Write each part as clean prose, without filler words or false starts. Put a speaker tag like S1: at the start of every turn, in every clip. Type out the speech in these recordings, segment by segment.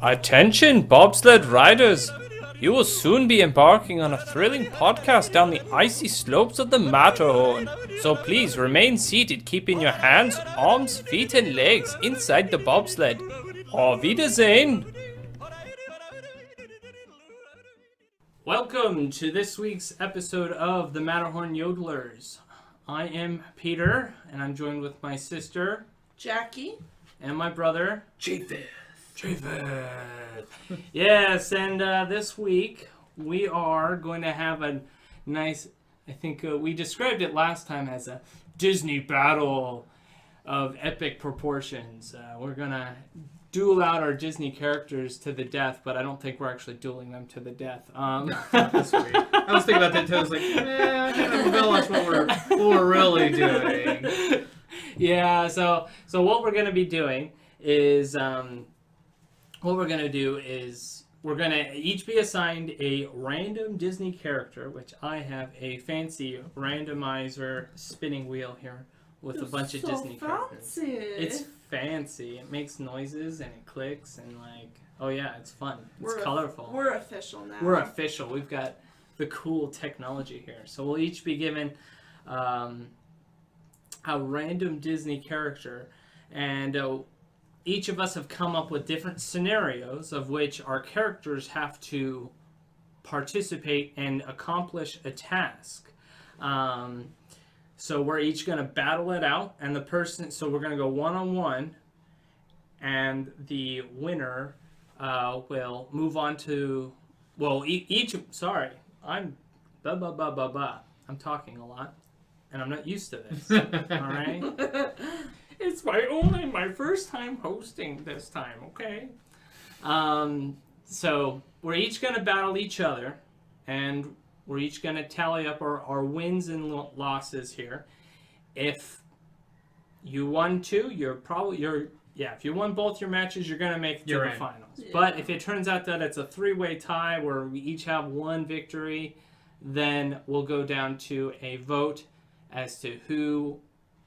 S1: Attention, bobsled riders! You will soon be embarking on a thrilling podcast down the icy slopes of the Matterhorn. So please remain seated, keeping your hands, arms, feet, and legs inside the bobsled. Auf Wiedersehen! Welcome to this week's episode of the Matterhorn Yodelers. I am Peter, and I'm joined with my sister,
S2: Jackie,
S1: and my brother,
S3: Japheth.
S1: Yes, and this week we are going to have a nice, I think we described it last time as a Disney battle of epic proportions. We're going to duel out our Disney characters to the death, but I don't think we're actually dueling them to the death.
S3: That's weird. I was thinking about that too. I was like, I gotta realize what we're really doing.
S1: Yeah, so what we're going to be doing is... what we're going to do is we're going to each be assigned a random Disney character, which I have a fancy randomizer spinning wheel here with a bunch of Disney characters. It's fancy. It makes noises and it clicks and oh yeah, it's fun. It's colorful.
S2: We're official now.
S1: We're official. We've got the cool technology here. So we'll each be given a random Disney character, and each of us have come up with different scenarios of which our characters have to participate and accomplish a task. So we're each going to battle it out, and so we're going to go one-on-one, and the winner will move on to, I'm I'm talking a lot, and I'm not used to this, all right? It's my first time hosting this time, okay? So we're each going to battle each other, and we're each going to tally up our wins and losses here. If you won two, if you won both your matches, you're going to make it to the finals. Yeah. But if it turns out that it's a three-way tie where we each have one victory, then we'll go down to a vote as to who,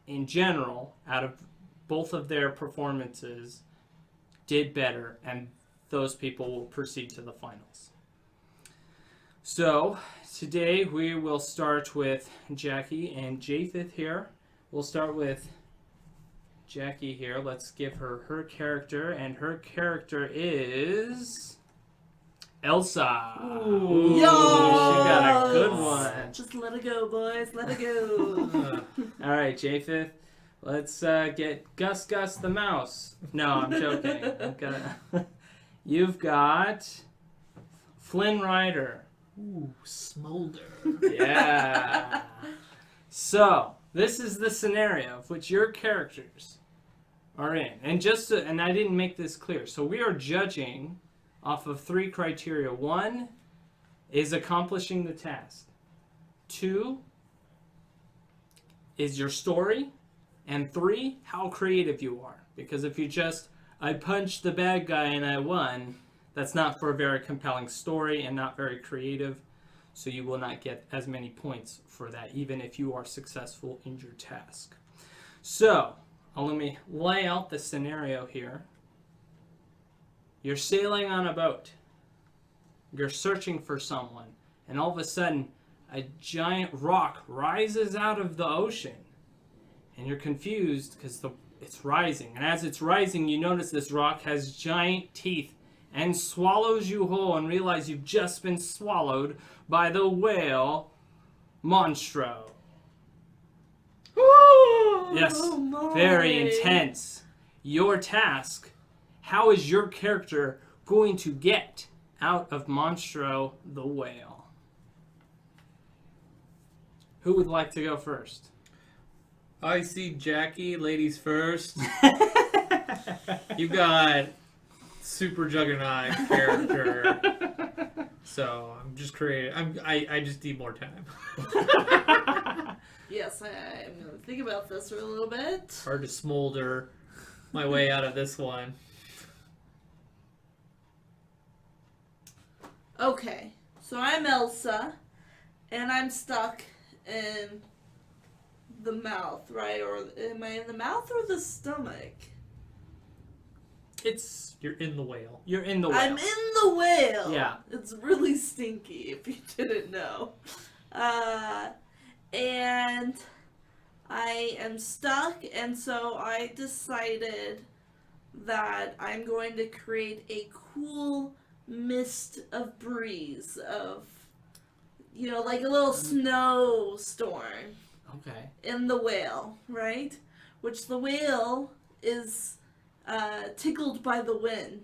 S1: in general, out of both of their performances, did better, and those people will proceed to the finals. So, today we will start with Jackie and Japheth here. We'll start with Jackie here. Let's give her character, and her character is... Elsa.
S2: Ooh. Yo!
S1: She got a good one.
S2: Just let it go, boys. Let it go.
S1: All right, Japheth. Let's get Gus the mouse. No, I'm joking. You've got Flynn Rider.
S3: Ooh, Smolder.
S1: Yeah. So this is the scenario of which your characters are in, and I didn't make this clear. So we are judging off of three criteria. One is accomplishing the task. Two is your story. And three, how creative you are. Because if you I punched the bad guy and I won, that's not for a very compelling story and not very creative. So you will not get as many points for that, even if you are successful in your task. So, let me lay out the scenario here. You're sailing on a boat. You're searching for someone. And all of a sudden, a giant rock rises out of the ocean. And you're confused because it's rising. And as it's rising, you notice this rock has giant teeth and swallows you whole, and realize you've just been swallowed by the whale Monstro. Yes, very intense. Your task, how is your character going to get out of Monstro the whale? Who would like to go first?
S3: I see Jackie, ladies first. You got super juggernaut character. So I'm just creating. I just need more time.
S2: Yes, I'm going to think about this for a little bit.
S3: Hard to smolder my way out of this one.
S2: Okay, so I'm Elsa, and I'm stuck in the mouth, right? Or am I in the mouth or the stomach?
S3: You're in the whale.
S1: You're in the whale.
S2: I'm in the whale.
S1: Yeah.
S2: It's really stinky if you didn't know. And I am stuck, and so I decided that I'm going to create a cool mist of breeze of, like a little snowstorm
S1: Okay.
S2: in the whale, right? Which the whale is tickled by the wind.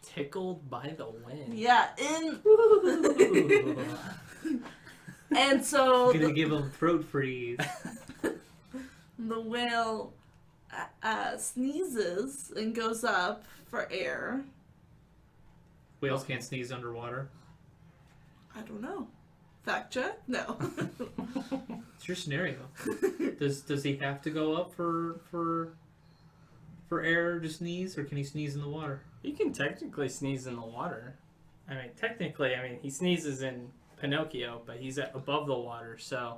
S1: Tickled by the wind.
S2: Yeah, and so
S3: I'm gonna give him throat freeze.
S2: the whale sneezes and goes up for air.
S3: Whales can't sneeze underwater.
S2: I don't know. Fact check? No.
S3: It's your scenario. Does he have to go up for air to sneeze, or can he sneeze in the water?
S1: You can technically sneeze in the water. Technically, he sneezes in Pinocchio, but he's above the water, so...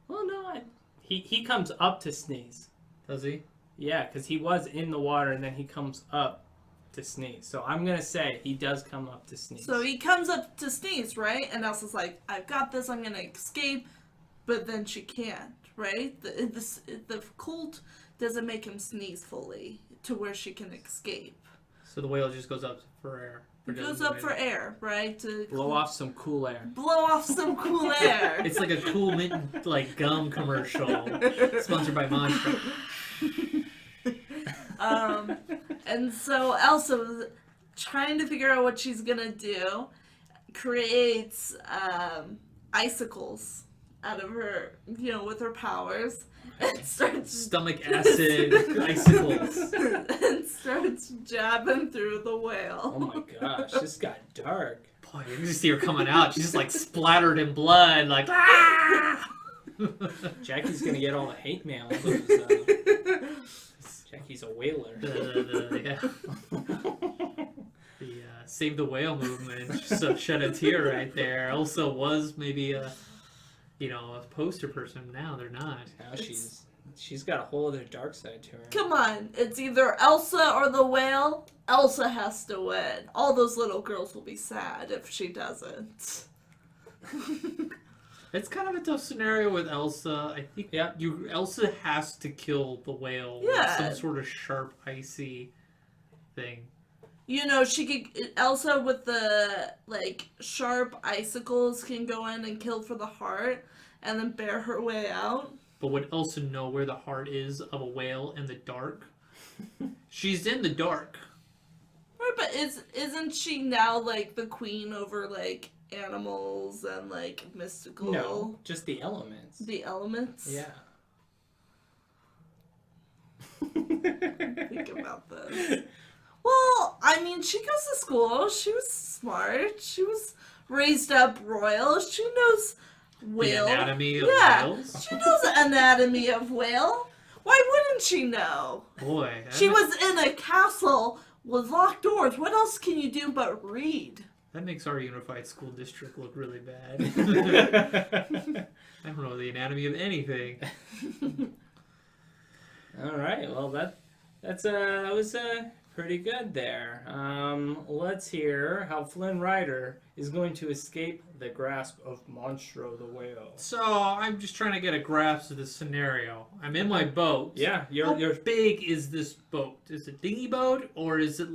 S1: Well, no, he comes up to sneeze.
S3: Does he?
S1: Yeah, because he was in the water, and then he comes up to sneeze. So I'm going to say he does come up to sneeze.
S2: So he comes up to sneeze, right? And Elsa's like, I've got this, I'm going to escape. But then she can't, right? The cold doesn't make him sneeze fully to where she can escape.
S3: So the whale just goes up for air.
S2: It goes up for air, right? To
S1: blow off some cool air.
S2: blow off some cool air.
S3: It's like a Cool Mint gum commercial, sponsored by Monster.
S2: And so Elsa, trying to figure out what she's gonna do, creates icicles out of her, with her powers, and starts
S3: Stomach acid icicles.
S2: and starts jabbing through the
S1: Oh
S2: whale.
S1: my gosh, this got dark.
S3: Boy, you can just see her coming out. She's just splattered in blood, ah!
S1: Jackie's going to get all the hate mail. Jackie's a whaler.
S3: Yeah. The Save the Whale movement just shed a tear right there. Elsa was maybe a poster person. Now they're not.
S1: Now she's got a whole other dark side to her.
S2: Come on, it's either Elsa or the whale. Elsa has to win. All those little girls will be sad if she doesn't.
S3: It's kind of a tough scenario with Elsa. I think Elsa has to kill the whale with some sort of sharp, icy thing.
S2: Elsa with the sharp icicles can go in and kill for the heart and then bear her way out.
S3: But would Elsa know where the heart is of a whale in the dark? She's in the dark.
S2: Right, but isn't she now the queen over animals and mystical?
S1: No, just the elements.
S2: The elements?
S1: Yeah.
S2: Think about this. Well, she goes to school. She was smart. She was raised up royal. She knows whale.
S3: The anatomy of whales?
S2: She knows anatomy of whale. Why wouldn't she know?
S3: Boy.
S2: She was in a castle with locked doors. What else can you do but read?
S3: That makes our unified school district look really bad. I don't know the anatomy of anything.
S1: All right. Well, that was pretty good there. Let's hear how Flynn Rider is going to escape the grasp of Monstro the whale.
S3: So I'm just trying to get a grasp of this scenario. I'm in my boat.
S1: Yeah,
S3: How big is this boat? Is it a dinghy boat, or is it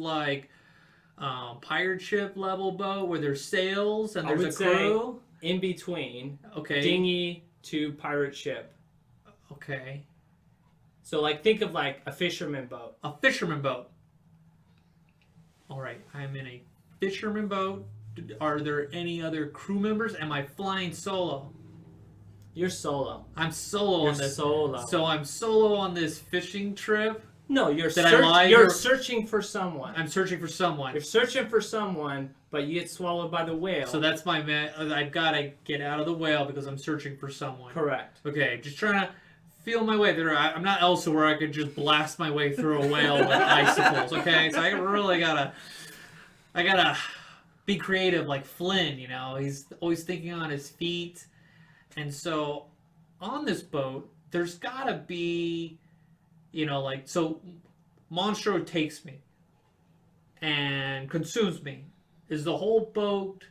S3: pirate ship level boat where there's sails and there's a crew?
S1: In between.
S3: Okay.
S1: Dinghy to pirate ship.
S3: Okay.
S1: So think of a fisherman boat.
S3: A fisherman boat. All right. I'm in a fisherman boat. Are there any other crew members? Am I flying solo?
S1: You're solo.
S3: I'm solo on this.
S1: Solo.
S3: So I'm solo on this fishing trip.
S1: No, you're searching for someone.
S3: I'm searching for someone.
S1: You're searching for someone, but you get swallowed by the whale.
S3: So that's my man. I've got to get out of the whale because I'm searching for someone.
S1: Correct.
S3: Okay, just trying to feel my way there. I'm not Elsa where I could just blast my way through a whale with icicles. Okay, so I really gotta be creative like Flynn. He's always thinking on his feet, and so on this boat, there's gotta be. So Monstro takes me. and consumes me. Is the whole boat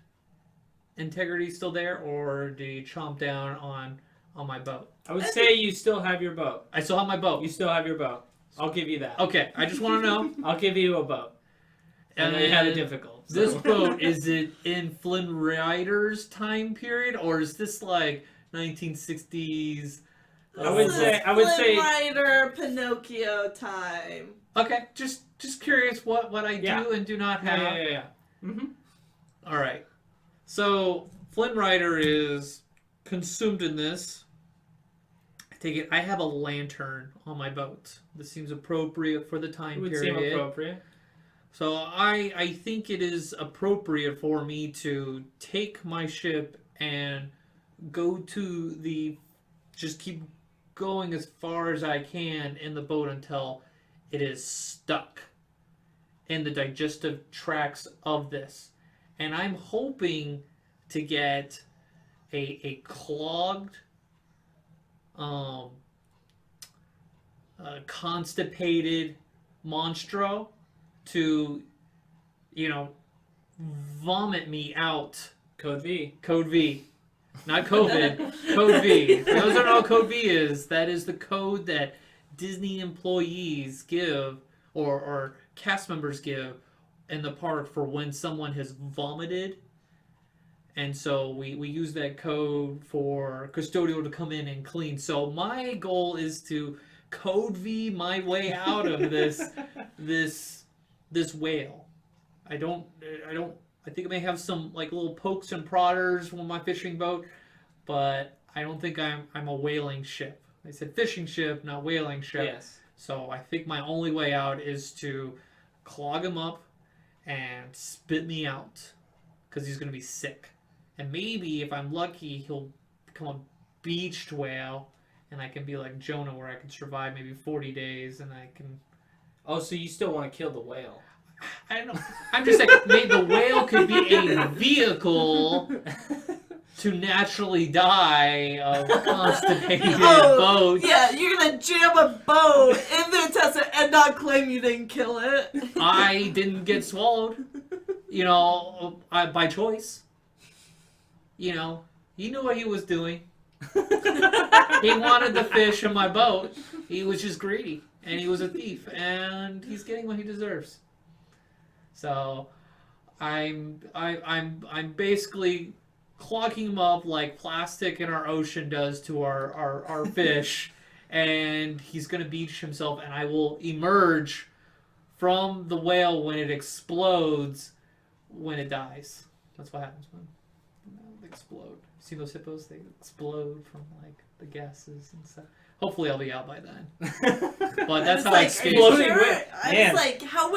S3: integrity still there, or do you chomp down on my boat?
S1: I would say you still have your boat.
S3: I still have my boat.
S1: You still have your boat. I'll give you that.
S3: Okay, I just want to know.
S1: I'll give you a boat. And you had it difficult. So.
S3: This boat, is it in Flynn Rider's time period, or is this like 1960s?
S1: I would say
S2: Rider Pinocchio time.
S3: Okay, just curious what I do and do not have.
S1: Yeah. Mm-hmm.
S3: All right. So Flynn Rider is consumed in this. I take it. I have a lantern on my boat. This seems appropriate for the time
S1: It would
S3: period.
S1: seem appropriate.
S3: So I think it is appropriate for me to take my ship and go to just keep going as far as I can in the boat until it is stuck in the digestive tracts of this. And I'm hoping to get a clogged, constipated monstro to, vomit me out.
S1: Code V.
S3: Code V. Not COVID. Code V. For those who don't know what Code V is, that is the code that Disney employees give or cast members give in the park for when someone has vomited. And so we use that code for custodial to come in and clean. So my goal is to Code V my way out of this whale. I think I may have some like little pokes and prodders on my fishing boat, but I don't think I'm a whaling ship. I said fishing ship, not whaling ship.
S1: Yes.
S3: So I think my only way out is to clog him up and spit me out because he's going to be sick. And maybe if I'm lucky, he'll become a beached whale and I can be like Jonah where I can survive maybe 40 days and I can...
S1: Oh, so you still want to kill the whale?
S3: I don't know. I'm just saying, maybe the whale could be a vehicle to naturally die of constipated boat.
S2: Yeah, you're gonna jam a boat in the intestine and not claim you didn't kill it.
S3: I didn't get swallowed, by choice. He knew what he was doing. He wanted the fish in my boat. He was just greedy, and he was a thief, and he's getting what he deserves. So, I'm basically clogging him up like plastic in our ocean does to our fish, and he's gonna beach himself, and I will emerge from the whale when it explodes, when it dies. That's what happens when they explode. See those hippos? They explode from like the gases and stuff. Hopefully, I'll be out by then. But that's how I escape.
S1: Exploding
S2: Sure?
S1: whale.
S2: I
S1: Man.
S2: was like, how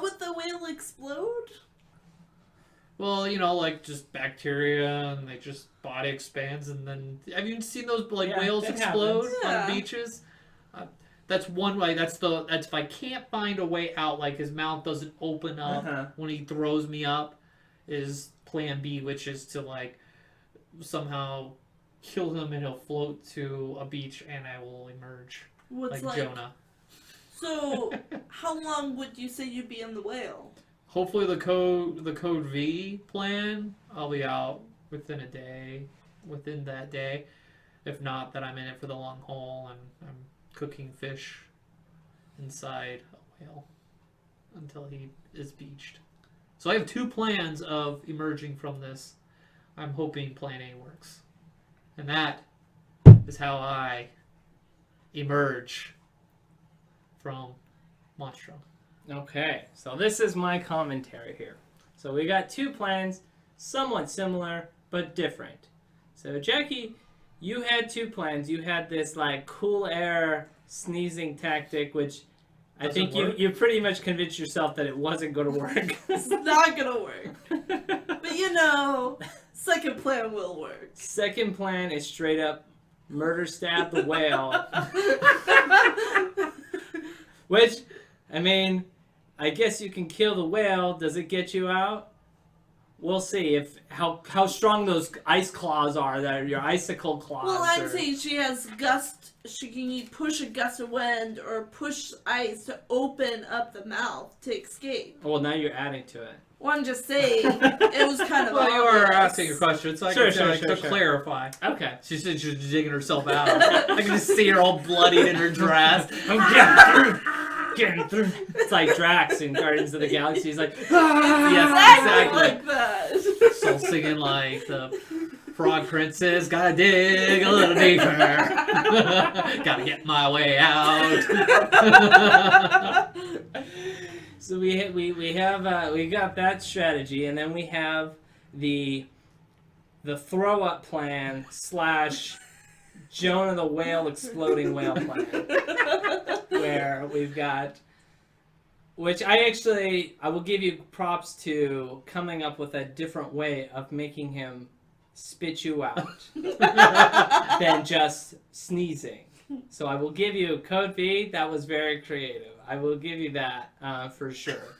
S2: would the whale explode?
S3: Well, like just bacteria, and they just body expands, and then have you seen those whales
S1: that
S3: explode
S1: happens.
S2: Yeah.
S3: on beaches? That's one way. That's if I can't find a way out, like his mouth doesn't open up when he throws me up, is Plan B, which is to like somehow kill him and he'll float to a beach, and I will emerge like Jonah.
S2: So, how long would you say you'd be in the whale?
S3: Hopefully the code V plan, I'll be out within a day, within that day. If not, then I'm in it for the long haul and I'm cooking fish inside a whale until he is beached. So I have two plans of emerging from this. I'm hoping plan A works. And that is how I emerge from Monstro.
S1: Okay, so this is my commentary here. So we got two plans, somewhat similar, but different. So Jackie, you had two plans. You had this like cool air sneezing tactic, which I think you pretty much convinced yourself that it wasn't going to work.
S2: It's not gonna work. But second plan will work.
S1: Second plan is straight up murder stab the whale. Which, I mean, I guess you can kill the whale. Does it get you out? we'll see if how strong those ice claws are. That are your icicle claws.
S2: Well, I'm saying she has gust. She can push a gust of wind or push ice to open up the mouth to escape.
S1: Well, now you're adding to it.
S2: Well, I'm just saying it was kind of.
S3: Well, you
S2: obvious.
S3: are asking a question, so I
S1: Sure,
S3: can
S1: sure.
S3: clarify.
S1: Okay.
S3: She's just digging herself out. I can just see her all bloodied in her dress.
S1: I'm getting through. It's like Drax in Guardians of the Galaxy. He's like,
S3: Yes, exactly.
S2: like that.
S3: So singing like the Frog Princess, gotta dig a little deeper. Gotta get my way out.
S1: So we got that strategy, and then we have the throw up plan / Jonah the whale exploding whale plan, where we've got, which I will give you props to coming up with a different way of making him spit you out than just sneezing. So I will give you Code V. That was very creative. I will give you that for sure.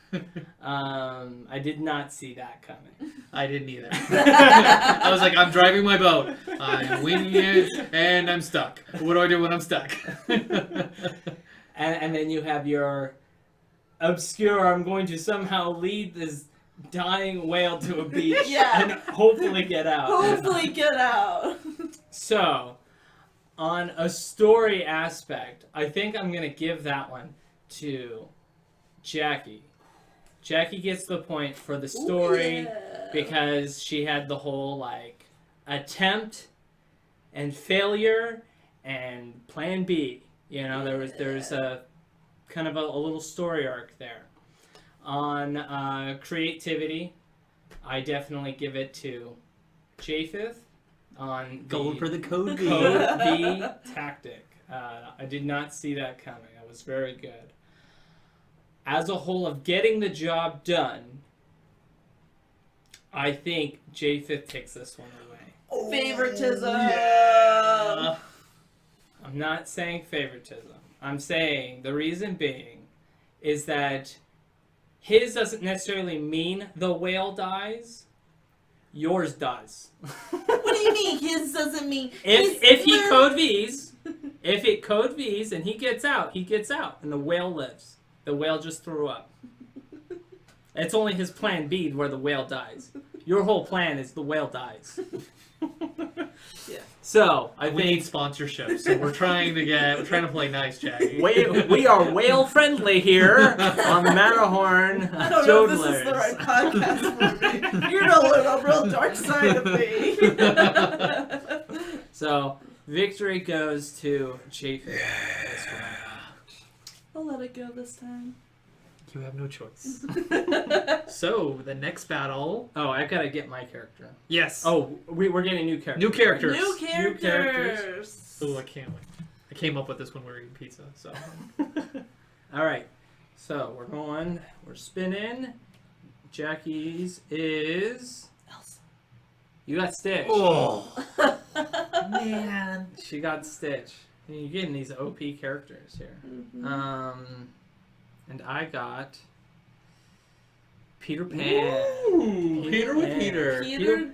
S1: I did not see that coming.
S3: I didn't either. I was like, I'm driving my boat. I'm winging it, and I'm stuck. What do I do when I'm stuck?
S1: And then you have your obscure, I'm going to somehow lead this dying whale to a beach and hopefully get out.
S2: Hopefully get out.
S1: So, on a story aspect, I think I'm going to give that one to Jackie. Jackie gets the point for the story because she had the whole, like, attempt and failure and plan B. You know, there's a kind of a little story arc there. On creativity, I definitely give it to Japheth on
S3: Going for the Code V.
S1: Code V tactic. I did not see that coming. That was very good. As a whole of getting the job done, I think Japheth takes this one away.
S2: Favoritism.
S3: Yeah.
S1: I'm not saying favoritism. I'm saying the reason being is that his doesn't necessarily mean the whale dies. Yours does.
S2: What do you mean? His doesn't mean.
S1: If he code V's, if it code V's and he gets out, and the whale lives. The whale just threw up. It's only his plan B where the whale dies. Your whole plan is the whale dies.
S2: Yeah.
S1: So
S3: We need sponsorship, so we're trying to play nice, Jackie.
S1: we are whale friendly here on the Matterhorn
S2: I don't know if this is
S1: Yodelers.
S2: the right podcast for me. You're gonna learn a real dark side of me.
S1: So victory goes to Japheth.
S2: I'll let it go this time.
S3: You have no choice. So, the next battle...
S1: Oh, I gotta get my character.
S3: Yes.
S1: Oh, we're getting new characters.
S3: New characters.
S2: New characters.
S3: Oh, I can't wait. I came up with this when we were eating pizza, so...
S1: Alright, so we're spinning. Jackie's is...
S2: Elsa.
S1: You got Stitch.
S3: Oh. Man.
S1: She got Stitch. You're getting these OP characters here.
S2: Mm-hmm.
S1: And I got Peter Pan.
S3: Ooh, Peter with Peter.
S2: Peter.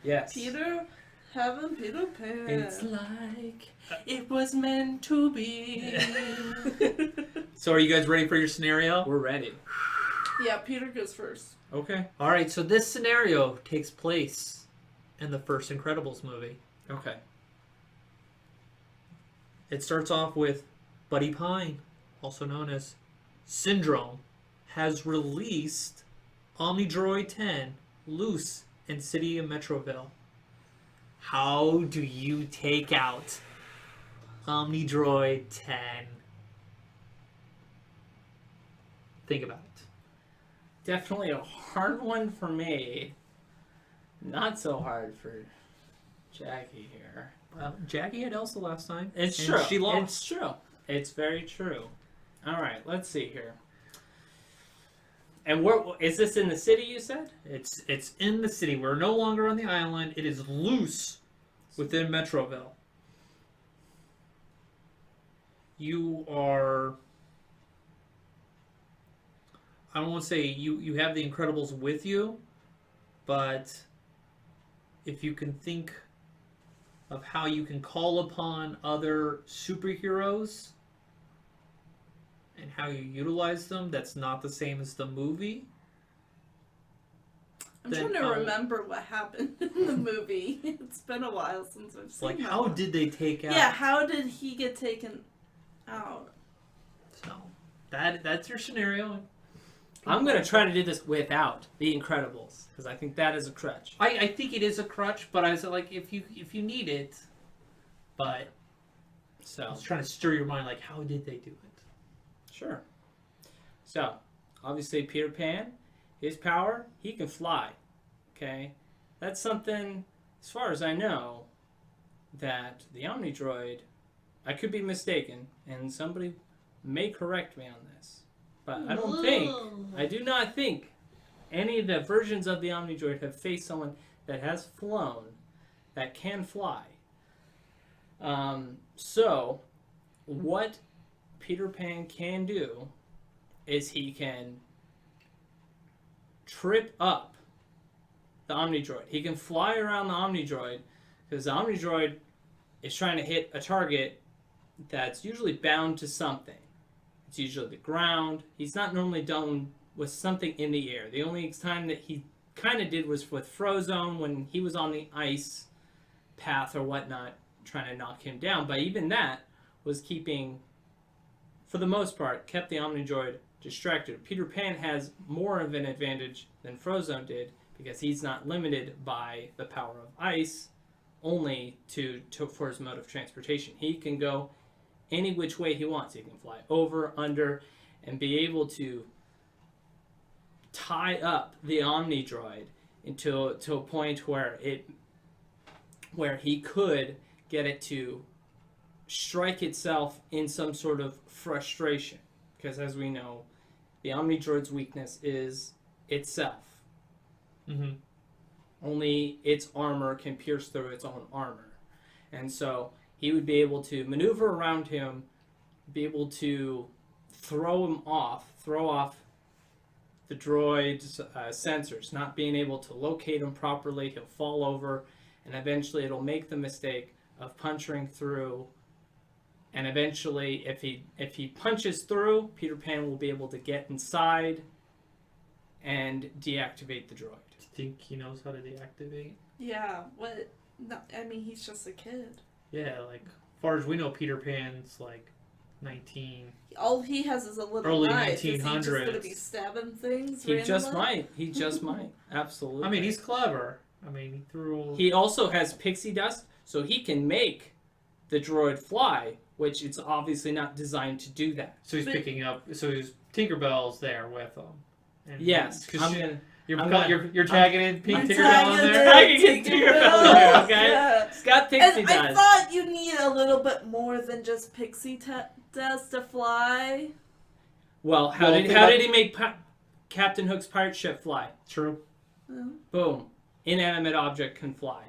S1: Yes.
S2: Peter having Peter Pan.
S1: It's like it was meant to be.
S3: So are you guys ready for your scenario?
S1: We're ready.
S2: Yeah, Peter goes first.
S1: Okay.
S3: Alright, so this scenario takes place in the first Incredibles movie.
S1: Okay.
S3: It starts off with Buddy Pine, also known as Syndrome, has released Omnidroid 10 loose in City of Metroville. How do you take out Omnidroid 10? Think about it.
S1: Definitely a hard one for me. Not so hard for Jackie here.
S3: Well, Jackie had Elsa last time.
S1: It's
S3: and
S1: true.
S3: She lost.
S1: It's true. It's very true. All right, let's see here. And where is this in the city? You said
S3: It's in the city. We're no longer on the island. It is loose within Metroville. You are... I don't want to say you have the Incredibles with you, but if you can think of how you can call upon other superheroes and how you utilize them, that's not the same as the movie.
S2: I'm trying to remember what happened in the movie. It's been a while since I've seen
S3: Like,
S2: that
S3: how
S2: one.
S3: did they take out?
S2: Yeah, how did he get taken out?
S3: So, that's your scenario.
S1: I'm going to try to do this without The Incredibles, because I think that is a crutch.
S3: I think it is a crutch, but I said, like, if you need it, but I
S1: So,
S3: was trying to stir your mind, like, how did they do it?
S1: sure. So, obviously Peter Pan, his power, he can fly. Okay? That's something, as far as I know, that the Omnidroid, I could be mistaken, and somebody may correct me on this, but I do not think any of the versions of the Omnidroid have faced someone that has flown, that can fly. So, what Peter Pan can do is he can trip up the Omnidroid. He can fly around the Omnidroid because the Omnidroid is trying to hit a target that's usually bound to something. It's usually the ground. He's not normally done with something in the air. The only time that he kind of did was with Frozone when he was on the ice path or whatnot, trying to knock him down. But even that was keeping, for the most part, kept the Omnidroid distracted. Peter Pan has more of an advantage than Frozone did because he's not limited by the power of ice only for his mode of transportation. He can go any which way he wants. He can fly over, under, and be able to tie up the Omnidroid to a point where he could get it to strike itself in some sort of frustration. Because as we know, the Omnidroid's weakness is itself.
S3: Mm-hmm.
S1: Only its armor can pierce through its own armor. And so he would be able to maneuver around him, be able to throw off the droid's sensors, not being able to locate him properly. He'll fall over, and eventually it'll make the mistake of punching through. And eventually, if he punches through, Peter Pan will be able to get inside and deactivate the droid.
S3: Do you think he knows how to deactivate?
S2: Yeah, what? No, I mean, he's just a kid.
S3: Yeah, like, as far as we know, Peter Pan's, like, 19.
S2: All he has is a little
S3: Early
S2: knife. Is he just
S3: 1900s.
S2: going to be stabbing things
S1: He
S2: randomly?
S1: just might. Absolutely.
S3: I mean, he's clever. I mean, he threw...
S1: He also has pixie dust, so he can make the droid fly, which it's obviously not designed to do that.
S3: So he's picking up... So he's Tinkerbell's there with him. And
S1: Yes,
S3: because
S1: I'm
S3: you're tagging in Pink
S2: I'm
S3: Tinkerbell in
S2: tagging
S3: there?
S1: I can get Tinkerbell there, okay?
S2: Yeah.
S1: It's got pixie
S2: And
S1: dust.
S2: I thought you need a little bit more than just pixie dust to fly.
S1: Well, how
S3: Well,
S1: did he make Captain Hook's pirate ship fly?
S3: True.
S2: Oh,
S1: Boom. Inanimate object can fly.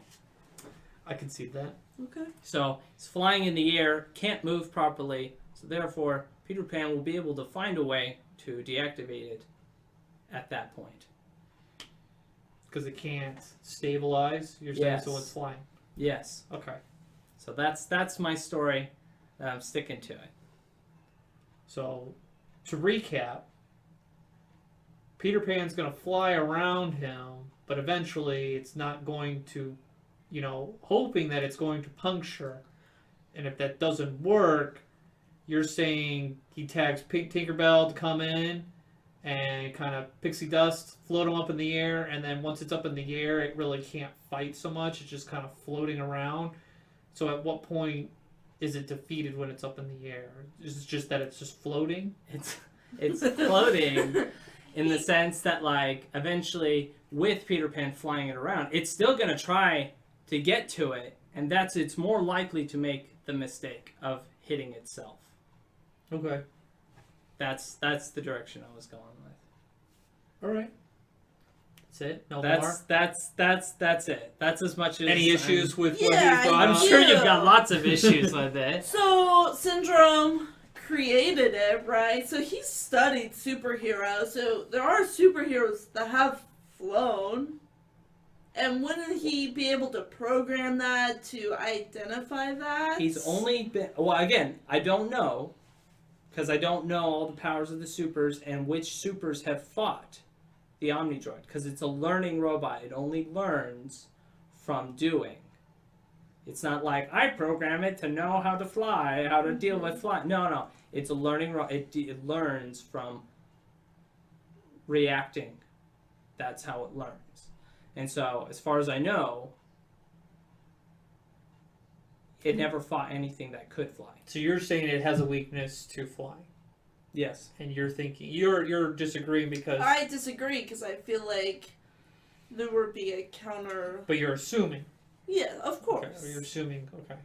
S3: I can see that.
S2: okay.
S1: So it's flying in the air, can't move properly, so therefore Peter Pan will be able to find a way to deactivate it at that point.
S3: Because it can't stabilize, you're saying,
S1: Yes.
S3: so it's flying.
S1: Yes.
S3: Okay.
S1: So that's my story. I'm sticking to it.
S3: So, to recap, Peter Pan's going to fly around him, but eventually it's not going to, hoping that it's going to puncture. And if that doesn't work, you're saying he tags Tinkerbell to come in and kind of pixie dust, float him up in the air, and then once it's up in the air, it really can't fight so much. It's just kind of floating around. So at what point is it defeated when it's up in the air? Is it just that it's just floating?
S1: It's floating in the sense that, like, eventually with Peter Pan flying it around, it's still going to try to get to it, and it's more likely to make the mistake of hitting itself.
S3: Okay.
S1: That's the direction I was going with.
S3: All right. That's it. No more.
S1: That's it. That's as much as
S3: Any issues with what
S2: Yeah,
S3: he brought
S1: I'm
S3: up?
S1: sure you've got lots of issues with it.
S2: So, Syndrome created it, right? So he studied superheroes. So there are superheroes that have flown, And wouldn't he be able to program that to identify that?
S1: He's only been... Well, again, I don't know, because I don't know all the powers of the supers and which supers have fought the Omnidroid, because it's a learning robot. It only learns from doing. It's not like, I program it to know how to fly, how to deal with flying. No. It's a learning robot. It learns from reacting. That's how it learns. And so, as far as I know, it never fought anything that could fly.
S3: So you're saying it has a weakness to fly,
S1: Yes.
S3: and you're thinking you're disagreeing because.
S2: I disagree because I feel like there would be a counter.
S3: But you're assuming.
S2: Yeah, of course.
S3: Okay, you're assuming. Okay.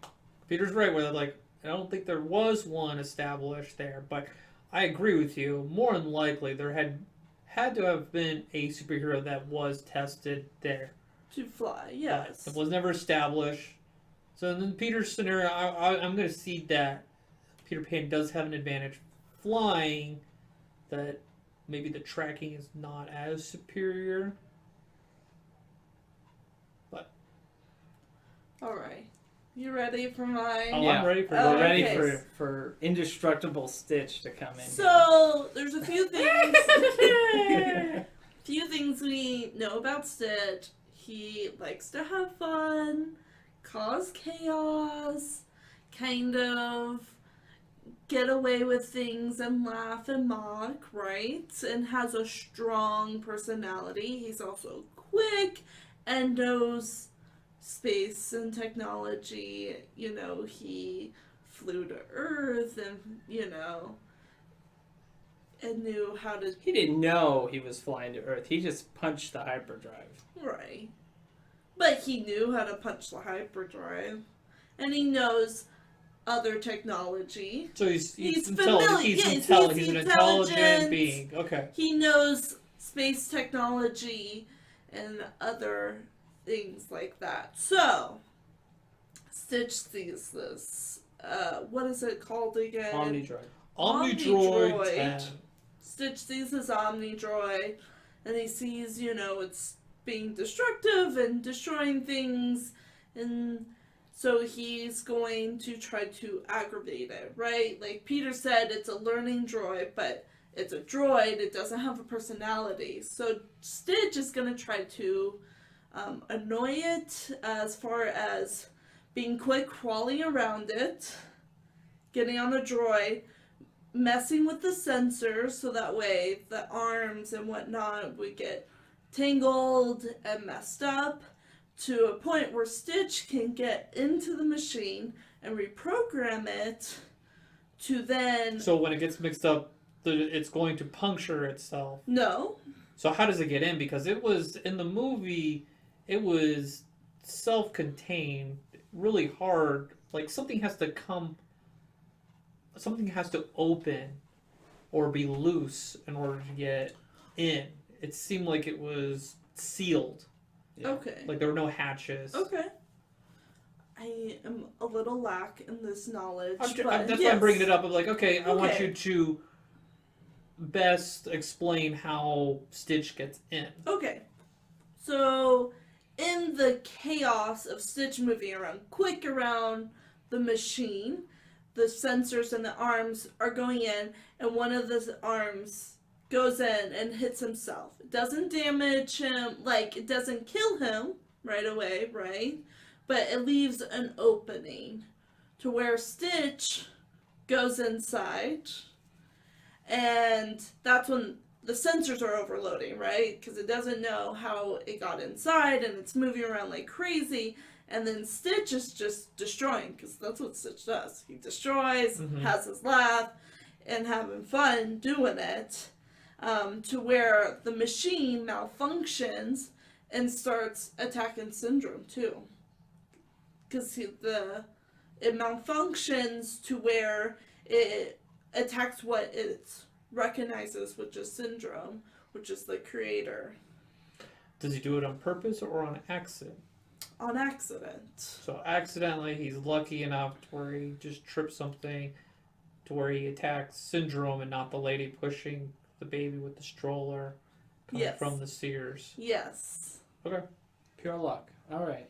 S3: Peter's right. Where like I don't think there was one established there, but I agree with you. More than likely, there had to have been a superhero that was tested there.
S2: To fly, yes.
S3: But it was never established. So in Peter's scenario, I'm going to see that Peter Pan does have an advantage flying, that maybe the tracking is not as superior. But
S2: Alright. You ready for my...
S3: Oh, I'm ready for
S2: Oh,
S1: We're ready
S2: okay.
S1: for indestructible Stitch to come in.
S2: So, there's a few things... we know about Stitch. He likes to have fun, cause chaos, kind of get away with things and laugh and mock, right? And has a strong personality. He's also quick and knows space and technology. You know, he flew to Earth and, and knew how to...
S1: He didn't know he was flying to Earth. He just punched the hyperdrive.
S2: Right. But he knew how to punch the hyperdrive. And he knows other technology.
S3: so he's
S2: familiar.
S3: He's
S2: He's
S3: an intelligent
S2: intelligent.
S3: being. Okay.
S2: He knows space technology and other things like that. So, Stitch sees this. What is it called again?
S1: Omnidroid.
S3: Omnidroid 10.
S2: Stitch sees his Omnidroid, and he sees, it's being destructive and destroying things, and so he's going to try to aggravate it, right? Like Peter said, it's a learning droid, but it's a droid, it doesn't have a personality. So Stitch is going to try to annoy it as far as being quick, crawling around it, getting on the droid, messing with the sensors so that way the arms and whatnot would get tangled and messed up to a point where Stitch can get into the machine and reprogram it to then...
S3: So when it gets mixed up, it's going to puncture itself.
S2: No.
S3: So how does it get in? Because it was, in the movie, it was self-contained, really hard. Like something has to open or be loose in order to get in. It seemed like it was sealed.
S1: Yeah.
S2: Okay.
S3: Like there were no hatches.
S2: Okay. I am a little lack in this knowledge.
S3: That's
S2: but
S3: why
S2: yes.
S3: I'm bringing it up. I'm like, okay, I want
S2: Okay.
S3: you to best explain how Stitch gets in.
S2: Okay. So, in the chaos of Stitch moving around quick around the machine, the sensors and the arms are going in, and one of the arms goes in and hits himself. It doesn't damage him, like, it doesn't kill him right away, right? But it leaves an opening to where Stitch goes inside, and that's when the sensors are overloading, right? Because it doesn't know how it got inside, and it's moving around like crazy, and then Stitch is just destroying, because that's what Stitch does. He destroys, has his laugh, and having fun doing it, to where the machine malfunctions and starts attacking Syndrome, too. Because it malfunctions to where it attacks what it recognizes, which is Syndrome, which is the creator.
S3: Does he do it on purpose or on accident?
S2: On accident.
S3: So accidentally, he's lucky enough to where he just trips something to where he attacks Syndrome and not the lady pushing the baby with the stroller coming
S2: Yes.
S3: from the Sears.
S2: Yes.
S3: Okay.
S1: Pure luck. All right.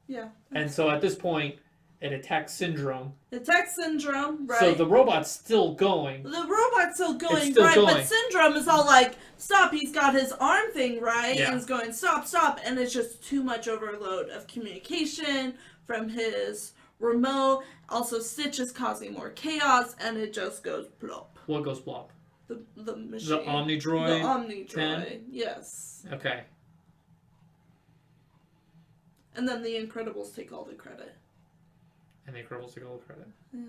S2: Yeah.
S3: And so at this point, it attacks Syndrome.
S2: Attack Syndrome, right?
S3: So the robot's still going.
S2: The robot's still going,
S3: It's still
S2: right?
S3: going.
S2: But Syndrome is all like, stop, he's got his arm thing, right?
S3: Yeah.
S2: And he's going, stop, stop. And it's just too much overload of communication from his remote. Also, Stitch is causing more chaos, and it just goes plop.
S3: What goes plop?
S2: The machine.
S3: The Omnidroid?
S2: The Omnidroid,
S3: 10?
S2: yes.
S3: Okay.
S2: And then the Incredibles take all the credit.
S3: And the Incredibles take all the credit.
S2: Yeah.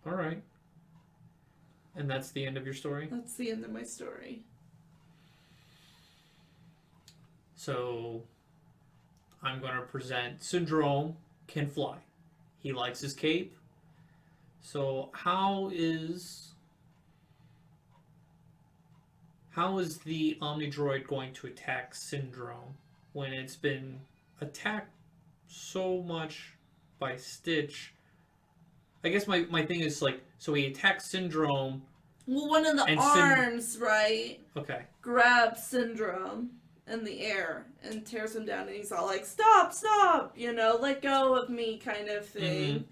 S3: Alright. And that's the end of your story?
S2: That's the end of my story.
S3: So, I'm going to present Syndrome can fly. He likes his cape. So, how is the Omnidroid going to attack Syndrome when it's been attacked so much by Stitch? I guess my thing is like, so he attacks Syndrome.
S2: Well, one of the
S3: And
S2: arms, right,
S3: Okay.
S2: grabs Syndrome in the air and tears him down, and he's all like, stop, stop, you know, let go of me kind of thing.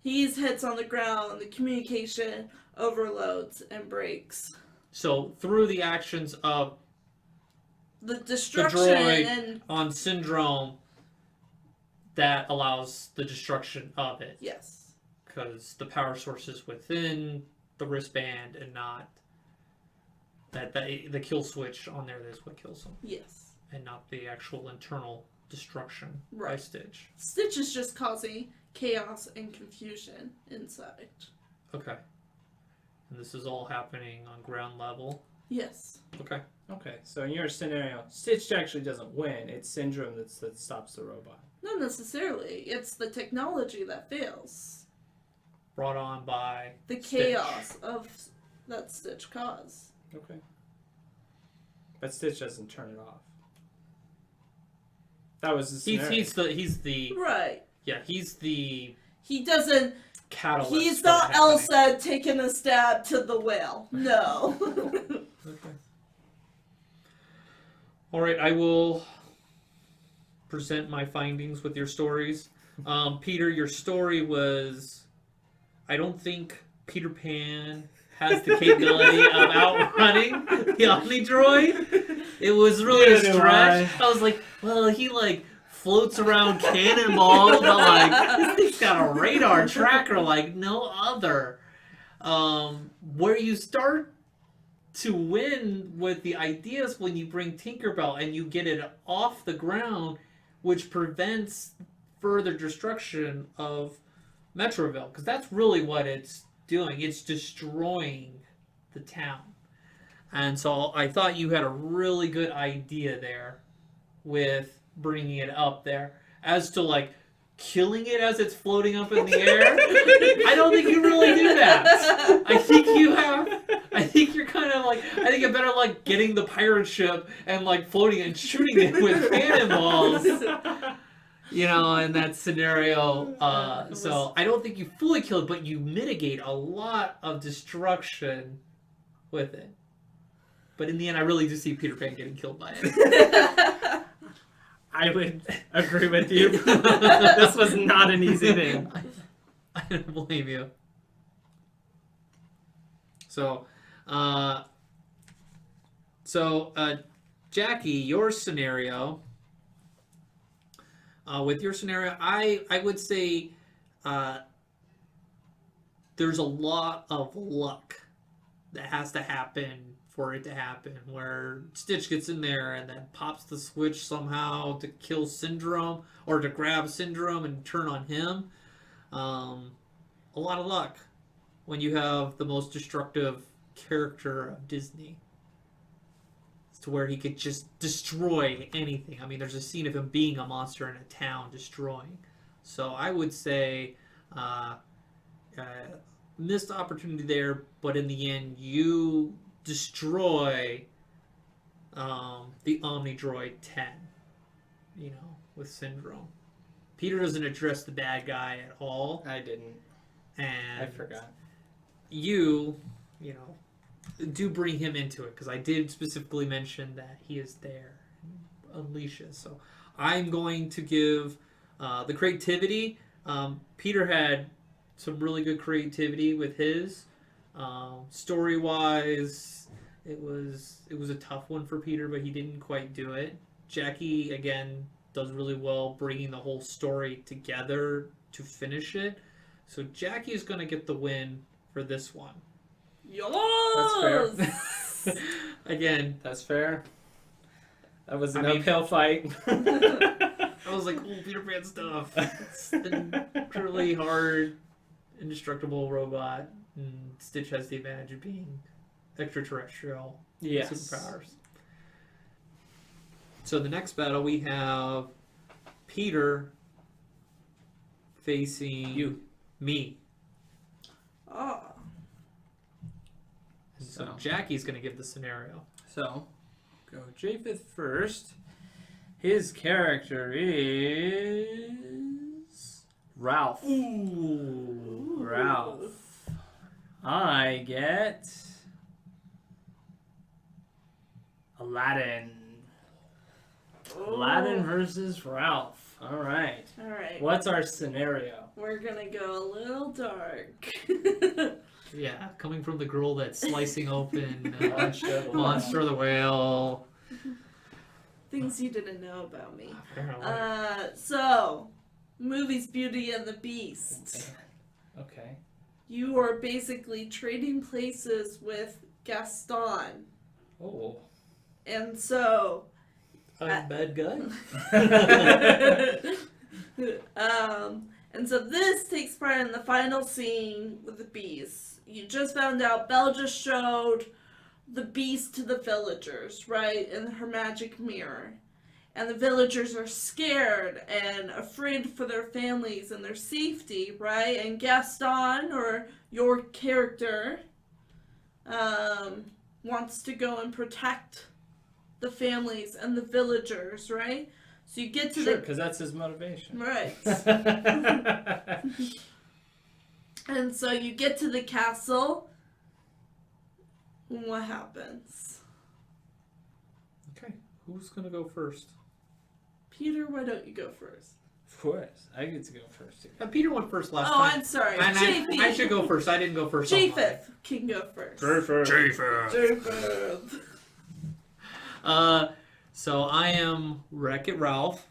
S2: He's hits on the ground, the communication overloads and breaks.
S3: So through the actions of
S2: The
S3: the
S2: destruction
S3: droid
S2: and
S3: on Syndrome, that allows the destruction of it.
S2: yes.
S3: Because the power source is within the wristband and not the kill switch on there is what kills him.
S2: Yes.
S3: And not the actual internal destruction by
S2: Right.
S3: Stitch.
S2: Stitch is just causing chaos and confusion inside.
S3: Okay. And this is all happening on ground level.
S2: Yes.
S3: Okay.
S1: Okay, so in your scenario, Stitch actually doesn't win. It's Syndrome that stops the robot.
S2: Not necessarily. It's the technology that fails.
S3: Brought on by
S2: The
S3: Stitch.
S2: chaos of that Stitch caused.
S1: Okay. But Stitch doesn't turn it off. That was the scenario.
S3: He's the
S2: Right.
S3: he's the
S2: He doesn't.
S3: catalyst.
S2: He's
S3: for
S2: not
S3: it happening.
S2: Elsa taking a stab to the whale. No.
S3: Okay. All right, I will present my findings with your stories. Peter, your story was, I don't think Peter Pan has the capability of outrunning the Omnidroid. It was really a
S1: Neither do
S3: stretch. I was like, well, he like floats around Cannonball, but like this thing's got a radar tracker like no other. Where you start to win with the ideas when you bring Tinkerbell and you get it off the ground, which prevents further destruction of Metroville, because that's really what it's doing. It's destroying the town. And so I thought you had a really good idea there with bringing it up there. As to like killing it as it's floating up in the air, I don't think you really do that. I think you're kind of like, I think you're better like getting the pirate ship and like floating and shooting it with cannonballs. You know, in that scenario. So I don't think you fully kill it, but you mitigate a lot of destruction with it. But in the end, I really do see Peter Pan getting killed by it.
S1: I would agree with you. This was not an easy thing.
S3: I don't blame you. So, Jackie, your scenario. With your scenario, I would say there's a lot of luck that has to happen for it to happen, where Stitch gets in there and then pops the switch somehow to kill Syndrome, or to grab Syndrome and turn on him. A lot of luck when you have the most destructive character of Disney. To where he could just destroy anything. I mean, there's a scene of him being a monster in a town, destroying. So I would say missed opportunity there, but in the end, you destroy the Omnidroid 10, you know, with Syndrome. Peter doesn't address the bad guy at all.
S1: I didn't.
S3: And
S1: I forgot.
S3: You know, do bring him into it, because I did specifically mention that he is there unleashes. So I'm going to give the creativity. Peter had some really good creativity with his. Story-wise, it was a tough one for Peter, but he didn't quite do it. Jackie, again, does really well bringing the whole story together to finish it. So Jackie is going to get the win for this one.
S2: Yodelers!
S1: That's fair.
S3: Again,
S1: That's fair. That was an
S3: I mean-
S1: uphill fight.
S3: I was like, cool Peter Pan stuff. It's an truly hard, indestructible robot. And Stitch has the advantage of being extraterrestrial.
S1: Yes.
S3: Superpowers. So the next battle we have Peter facing
S1: You.
S3: me.
S2: Oh.
S3: And so
S1: So.
S3: Jackie's going to give the scenario.
S1: So, go Japheth first. His character is Ralph.
S3: Ooh.
S1: Ralph. I get Aladdin. Aladdin versus Ralph. All right.
S2: Alright.
S1: What's our scenario?
S2: We're gonna go a little dark.
S3: Yeah, coming from the girl that's slicing open
S1: Monster.
S3: Monster the Whale.
S2: Things you didn't know about me.
S3: Apparently.
S2: So, movies Beauty and the Beast.
S1: Okay.
S2: You are basically trading places with Gaston.
S1: Oh.
S2: And so,
S3: I'm bad guy.
S2: and so this takes part in the final scene with the Beast. You just found out Belle just showed the Beast to the villagers, right, in her magic mirror. And the villagers are scared and afraid for their families and their safety, right? And Gaston, or your character, wants to go and protect the families and the villagers, right? So you get to
S1: Sure,
S2: the...
S1: because that's his motivation.
S2: Right. And so you get to the castle. What happens?
S3: Okay, who's going to go first?
S2: Peter, why don't you go first?
S1: Of course. I get to go first.
S3: Peter went first last
S2: Oh,
S3: time.
S2: I'm sorry.
S3: And
S2: Japheth.
S3: I should go first. I didn't go first. on mine.
S2: Japheth can go first.
S1: Japheth.
S2: Japheth.
S3: So I am Wreck-It Ralph.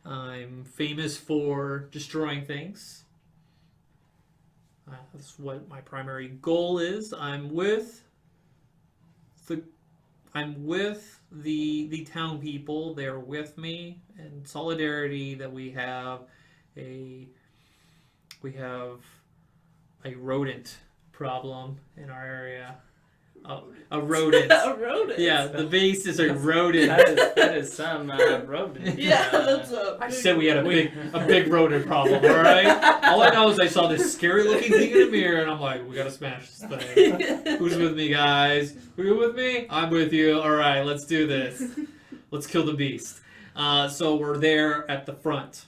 S3: I'm famous for destroying things. That's what my primary goal is. I'm with the town people. They're with me in solidarity that we have a rodent problem in our area. A rodent.
S2: A rodent.
S3: Yeah, the base is a rodent.
S1: That is some rodent.
S2: Yeah, that's a
S3: I
S2: big
S3: said we had a big rodent problem, alright? All I know is I saw this scary looking thing in the mirror and I'm like, we gotta smash this thing. Who's with me, guys? Are you with me? I'm with you. Alright, let's do this. Let's kill the beast. So we're there at the front.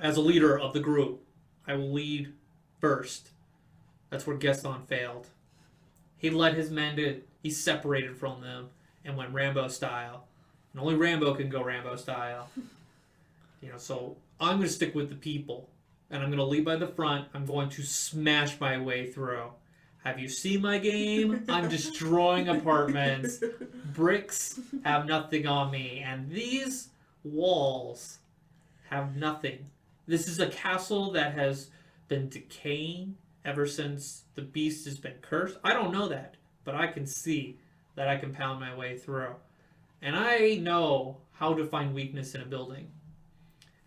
S3: As a leader of the group, I will lead first. That's where Gaston failed. He led his men he separated from them and went Rambo style. And only Rambo can go Rambo style. So I'm going to stick with the people. And I'm going to lead by the front. I'm going to smash my way through. Have you seen my game? I'm destroying apartments. Bricks have nothing on me. And these walls have nothing. This is a castle that has been decaying ever since the beast has been cursed. I don't know that, but I can see that I can pound my way through. And I know how to find weakness in a building.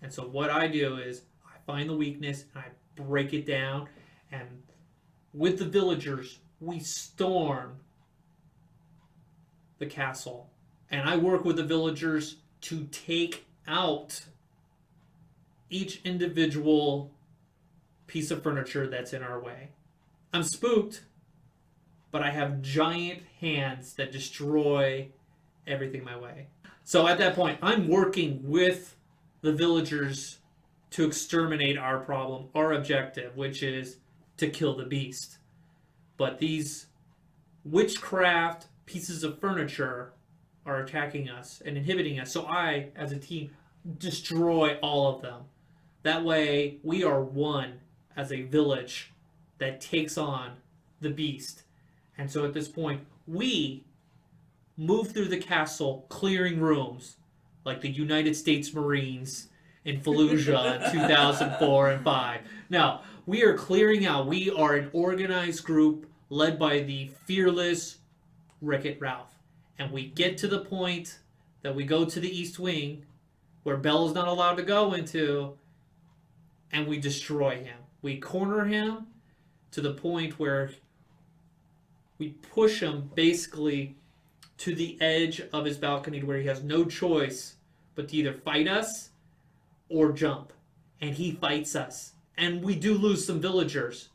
S3: And so what I do is I find the weakness and I break it down, and with the villagers, we storm the castle. And I work with the villagers to take out each individual piece of furniture that's in our way. I'm spooked, but I have giant hands that destroy everything my way. So at that point, I'm working with the villagers to exterminate our problem, our objective, which is to kill the beast. But these witchcraft pieces of furniture are attacking us and inhibiting us. So I, as a team, destroy all of them. That way, we are one as a village that takes on the beast. And so at this point, we move through the castle, clearing rooms, like the United States Marines in Fallujah in 2004 and 5. Now, we are clearing out. We are an organized group led by the fearless Wreck-It Ralph. And we get to the point that we go to the East Wing, where Belle's not allowed to go into, and we destroy him. We corner him to the point where we push him basically to the edge of his balcony where he has no choice but to either fight us or jump. And he fights us. And we do lose some villagers.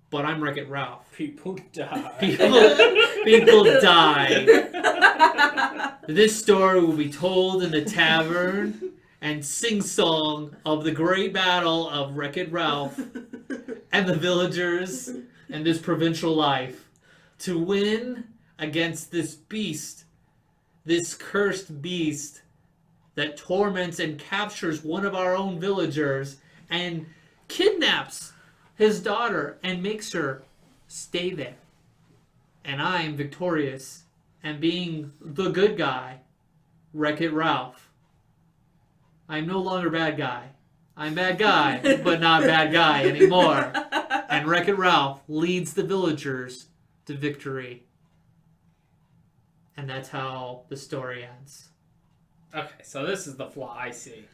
S3: But I'm Wreck-It Ralph.
S1: People die.
S3: People die. This story will be told in the tavern and sing-song of the great battle of Wreck-It Ralph and the villagers and this provincial life to win against this beast, this cursed beast that torments and captures one of our own villagers and kidnaps his daughter and makes her stay there. And I am victorious, and being the good guy, Wreck-It Ralph. I'm no longer bad guy. I'm bad guy, but not bad guy anymore. And Wreck-It Ralph leads the villagers to victory. And that's how the story ends.
S1: Okay, so this is the flaw I see.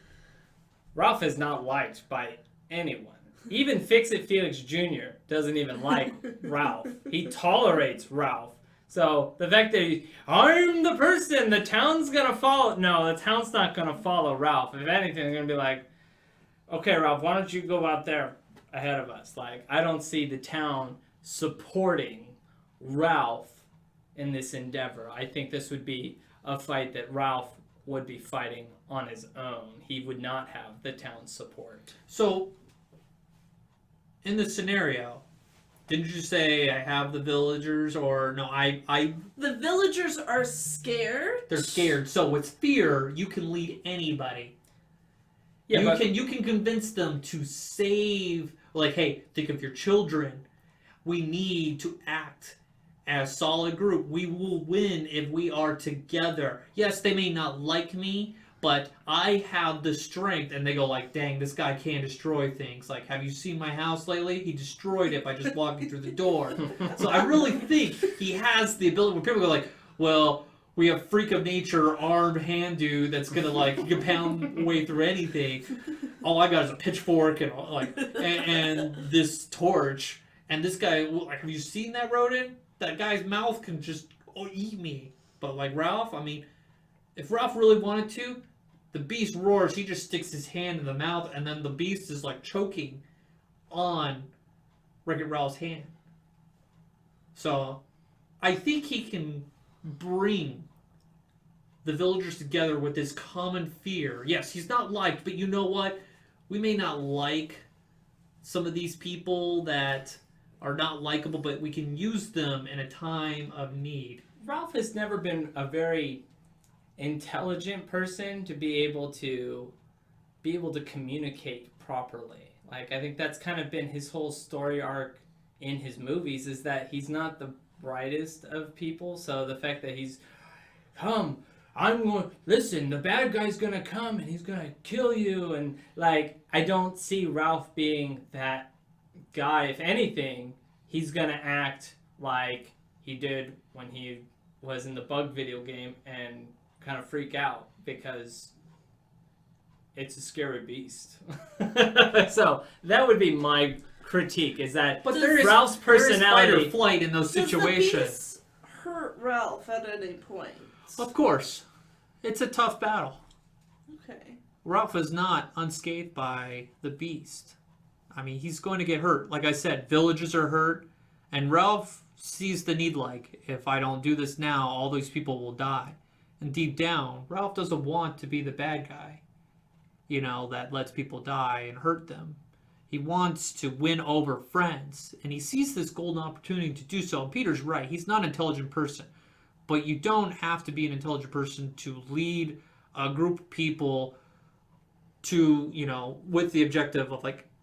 S1: Ralph is not liked by anyone. Even Fix-It Felix Jr. doesn't even like Ralph. He tolerates Ralph. So the fact that I'm the person, the town's gonna follow. No, the town's not gonna follow Ralph. If anything, they're gonna be like, okay, Ralph, why don't you go out there ahead of us? Like, I don't see the town supporting Ralph in this endeavor. I think this would be a fight that Ralph would be fighting on his own. He would not have the town's support.
S3: So, in this scenario, didn't you say I have the villagers, or no? I
S2: The villagers are scared.
S3: They're scared. So with fear, you can lead anybody.
S1: Yeah,
S3: you can convince them to save. Like, hey, think of your children. We need to act as a solid group. We will win if we are together. Yes, they may not like me, but I have the strength. And they go like, dang, this guy can't destroy things. Like, have you seen my house lately? He destroyed it by just walking through the door. So I really think he has the ability. When people go like, well, we have freak of nature armed hand dude that's gonna like he can pound way through anything. All I got is a pitchfork and and this torch. And this guy, like, have you seen that rodent? That guy's mouth can just eat me. But like Ralph, I mean, if Ralph really wanted to, the beast roars. He just sticks his hand in the mouth, and then the beast is like choking on Wreck-It Ralph's hand. So, I think he can bring the villagers together with this common fear. Yes, he's not liked, but you know what? We may not like some of these people that are not likable, but we can use them in a time of need.
S1: Ralph has never been a very intelligent person to be able to communicate properly. Like, I think that's kind of been his whole story arc in his movies, is that he's not the brightest of people. So the fact that he's listen, the bad guy's gonna come and he's gonna kill you, and like, I don't see Ralph being that guy. If anything, he's gonna act like he did when he was in the Bug video game and kind of freak out because it's a scary beast. So that would be my critique, is that
S3: but there is
S1: Ralph's personality.
S3: There is fight or flight in those situations.
S2: Does the beast hurt Ralph at any point?
S3: Of course. It's a tough battle.
S2: Okay.
S3: Ralph is not unscathed by the beast. I mean, he's going to get hurt. Like I said, villagers are hurt, and Ralph sees the need, like, if I don't do this now, all these people will die. And deep down, Ralph doesn't want to be the bad guy, you know, that lets people die and hurt them. He wants to win over friends, and he sees this golden opportunity to do so. And Peter's right. He's not an intelligent person. but you don't have to be an intelligent person to lead a group of people to, with the objective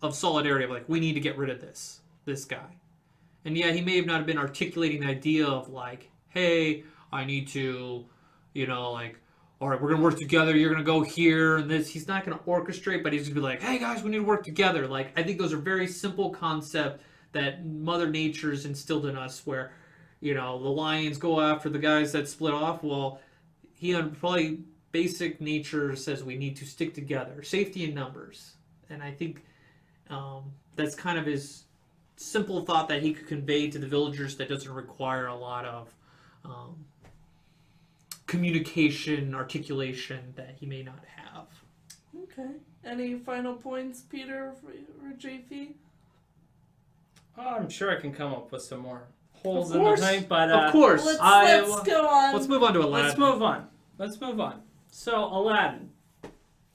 S3: of solidarity, of like, we need to get rid of this guy. And yeah, he may have not been articulating the idea of like, hey, I need to, all right, we're going to work together. You're going to go here and this. He's not going to orchestrate, but he's going to be like, hey, guys, we need to work together. Like, I think those are very simple concepts that Mother Nature's instilled in us where, the lions go after the guys that split off. Well, he probably basic nature says we need to stick together. Safety in numbers. And I think that's kind of his simple thought that he could convey to the villagers that doesn't require a lot of communication, articulation that he may not have.
S2: Okay. Any final points, Peter or JP?
S1: Oh, I'm sure I can come up with some more holes in the night, but
S3: of course.
S2: Let's go on.
S3: Let's move on to Aladdin.
S1: Let's move on. So Aladdin,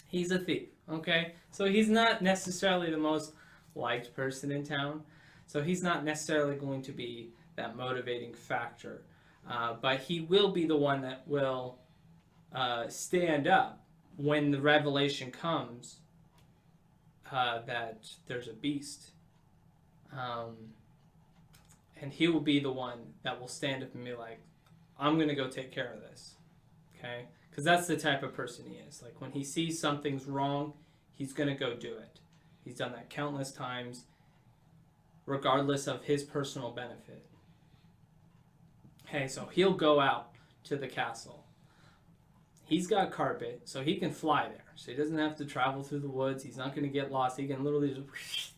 S1: he's a thief. Okay, so he's not necessarily the most liked person in town. So he's not necessarily going to be that motivating factor. But he will be the one that will stand up when the revelation comes that there's a beast. And he will be the one that will stand up and be like, I'm going to go take care of this. Okay? Because that's the type of person he is. Like, when he sees something's wrong, he's going to go do it. He's done that countless times, regardless of his personal benefit. Okay, so he'll go out to the castle. He's got carpet, so he can fly there. So he doesn't have to travel through the woods. He's not going to get lost. He can literally just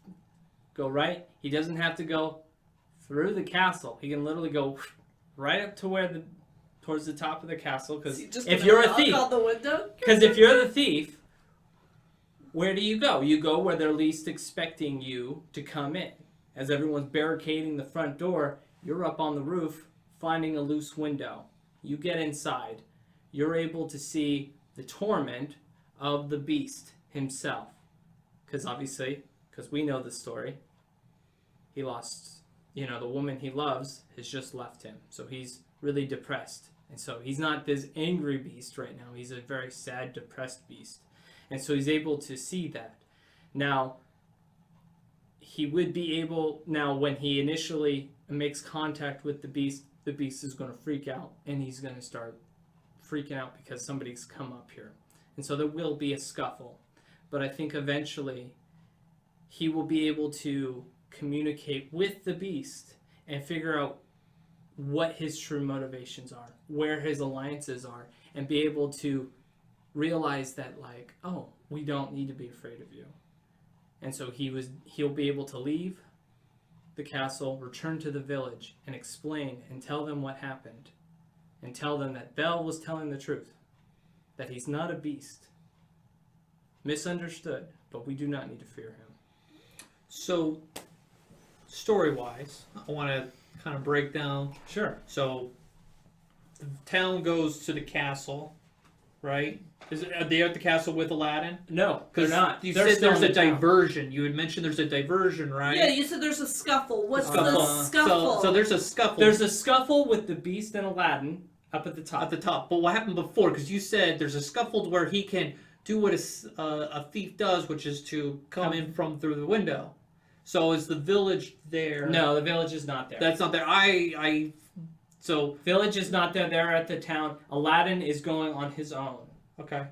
S1: go right. He doesn't have to go through the castle. He can literally go right up to towards the top of the castle. Because if you're a thief, because if you're the thief, where do you go? You go where they're least expecting you to come in. As everyone's barricading the front door, you're up on the roof finding a loose window. You get inside. You're able to see the torment of the beast himself. Because obviously, because we know the story, he lost, the woman he loves has just left him. So he's really depressed. And so he's not this angry beast right now. He's a very sad, depressed beast. And so he's able to see that. Now, he would be able, when he initially makes contact with the beast is going to freak out. And he's going to start freaking out because somebody's come up here. And so there will be a scuffle. But I think eventually he will be able to communicate with the beast and figure out what his true motivations are, where his alliances are, and be able to realize that, like, oh, we don't need to be afraid of you. And so he'll be able to leave the castle, return to the village, and explain and tell them what happened. And tell them that Belle was telling the truth. That he's not a beast. Misunderstood, but we do not need to fear him.
S3: So, story-wise, I want to kind of break down.
S1: Sure.
S3: So, the town goes to the castle, right? Are they at the castle with Aladdin?
S1: No, they're not.
S3: You said there's a diversion. You had mentioned there's a diversion, right?
S2: Yeah, you said there's a scuffle. What's the scuffle?
S3: So there's a scuffle.
S1: There's a scuffle with the beast and Aladdin up at the top.
S3: At the top. But what happened before? Because you said there's a scuffle where he can do what a thief does, which is to come in from through the window. So is the village there?
S1: No, the village is not there.
S3: That's not there. So
S1: village is not there. They're at the town. Aladdin is going on his own.
S3: Okay.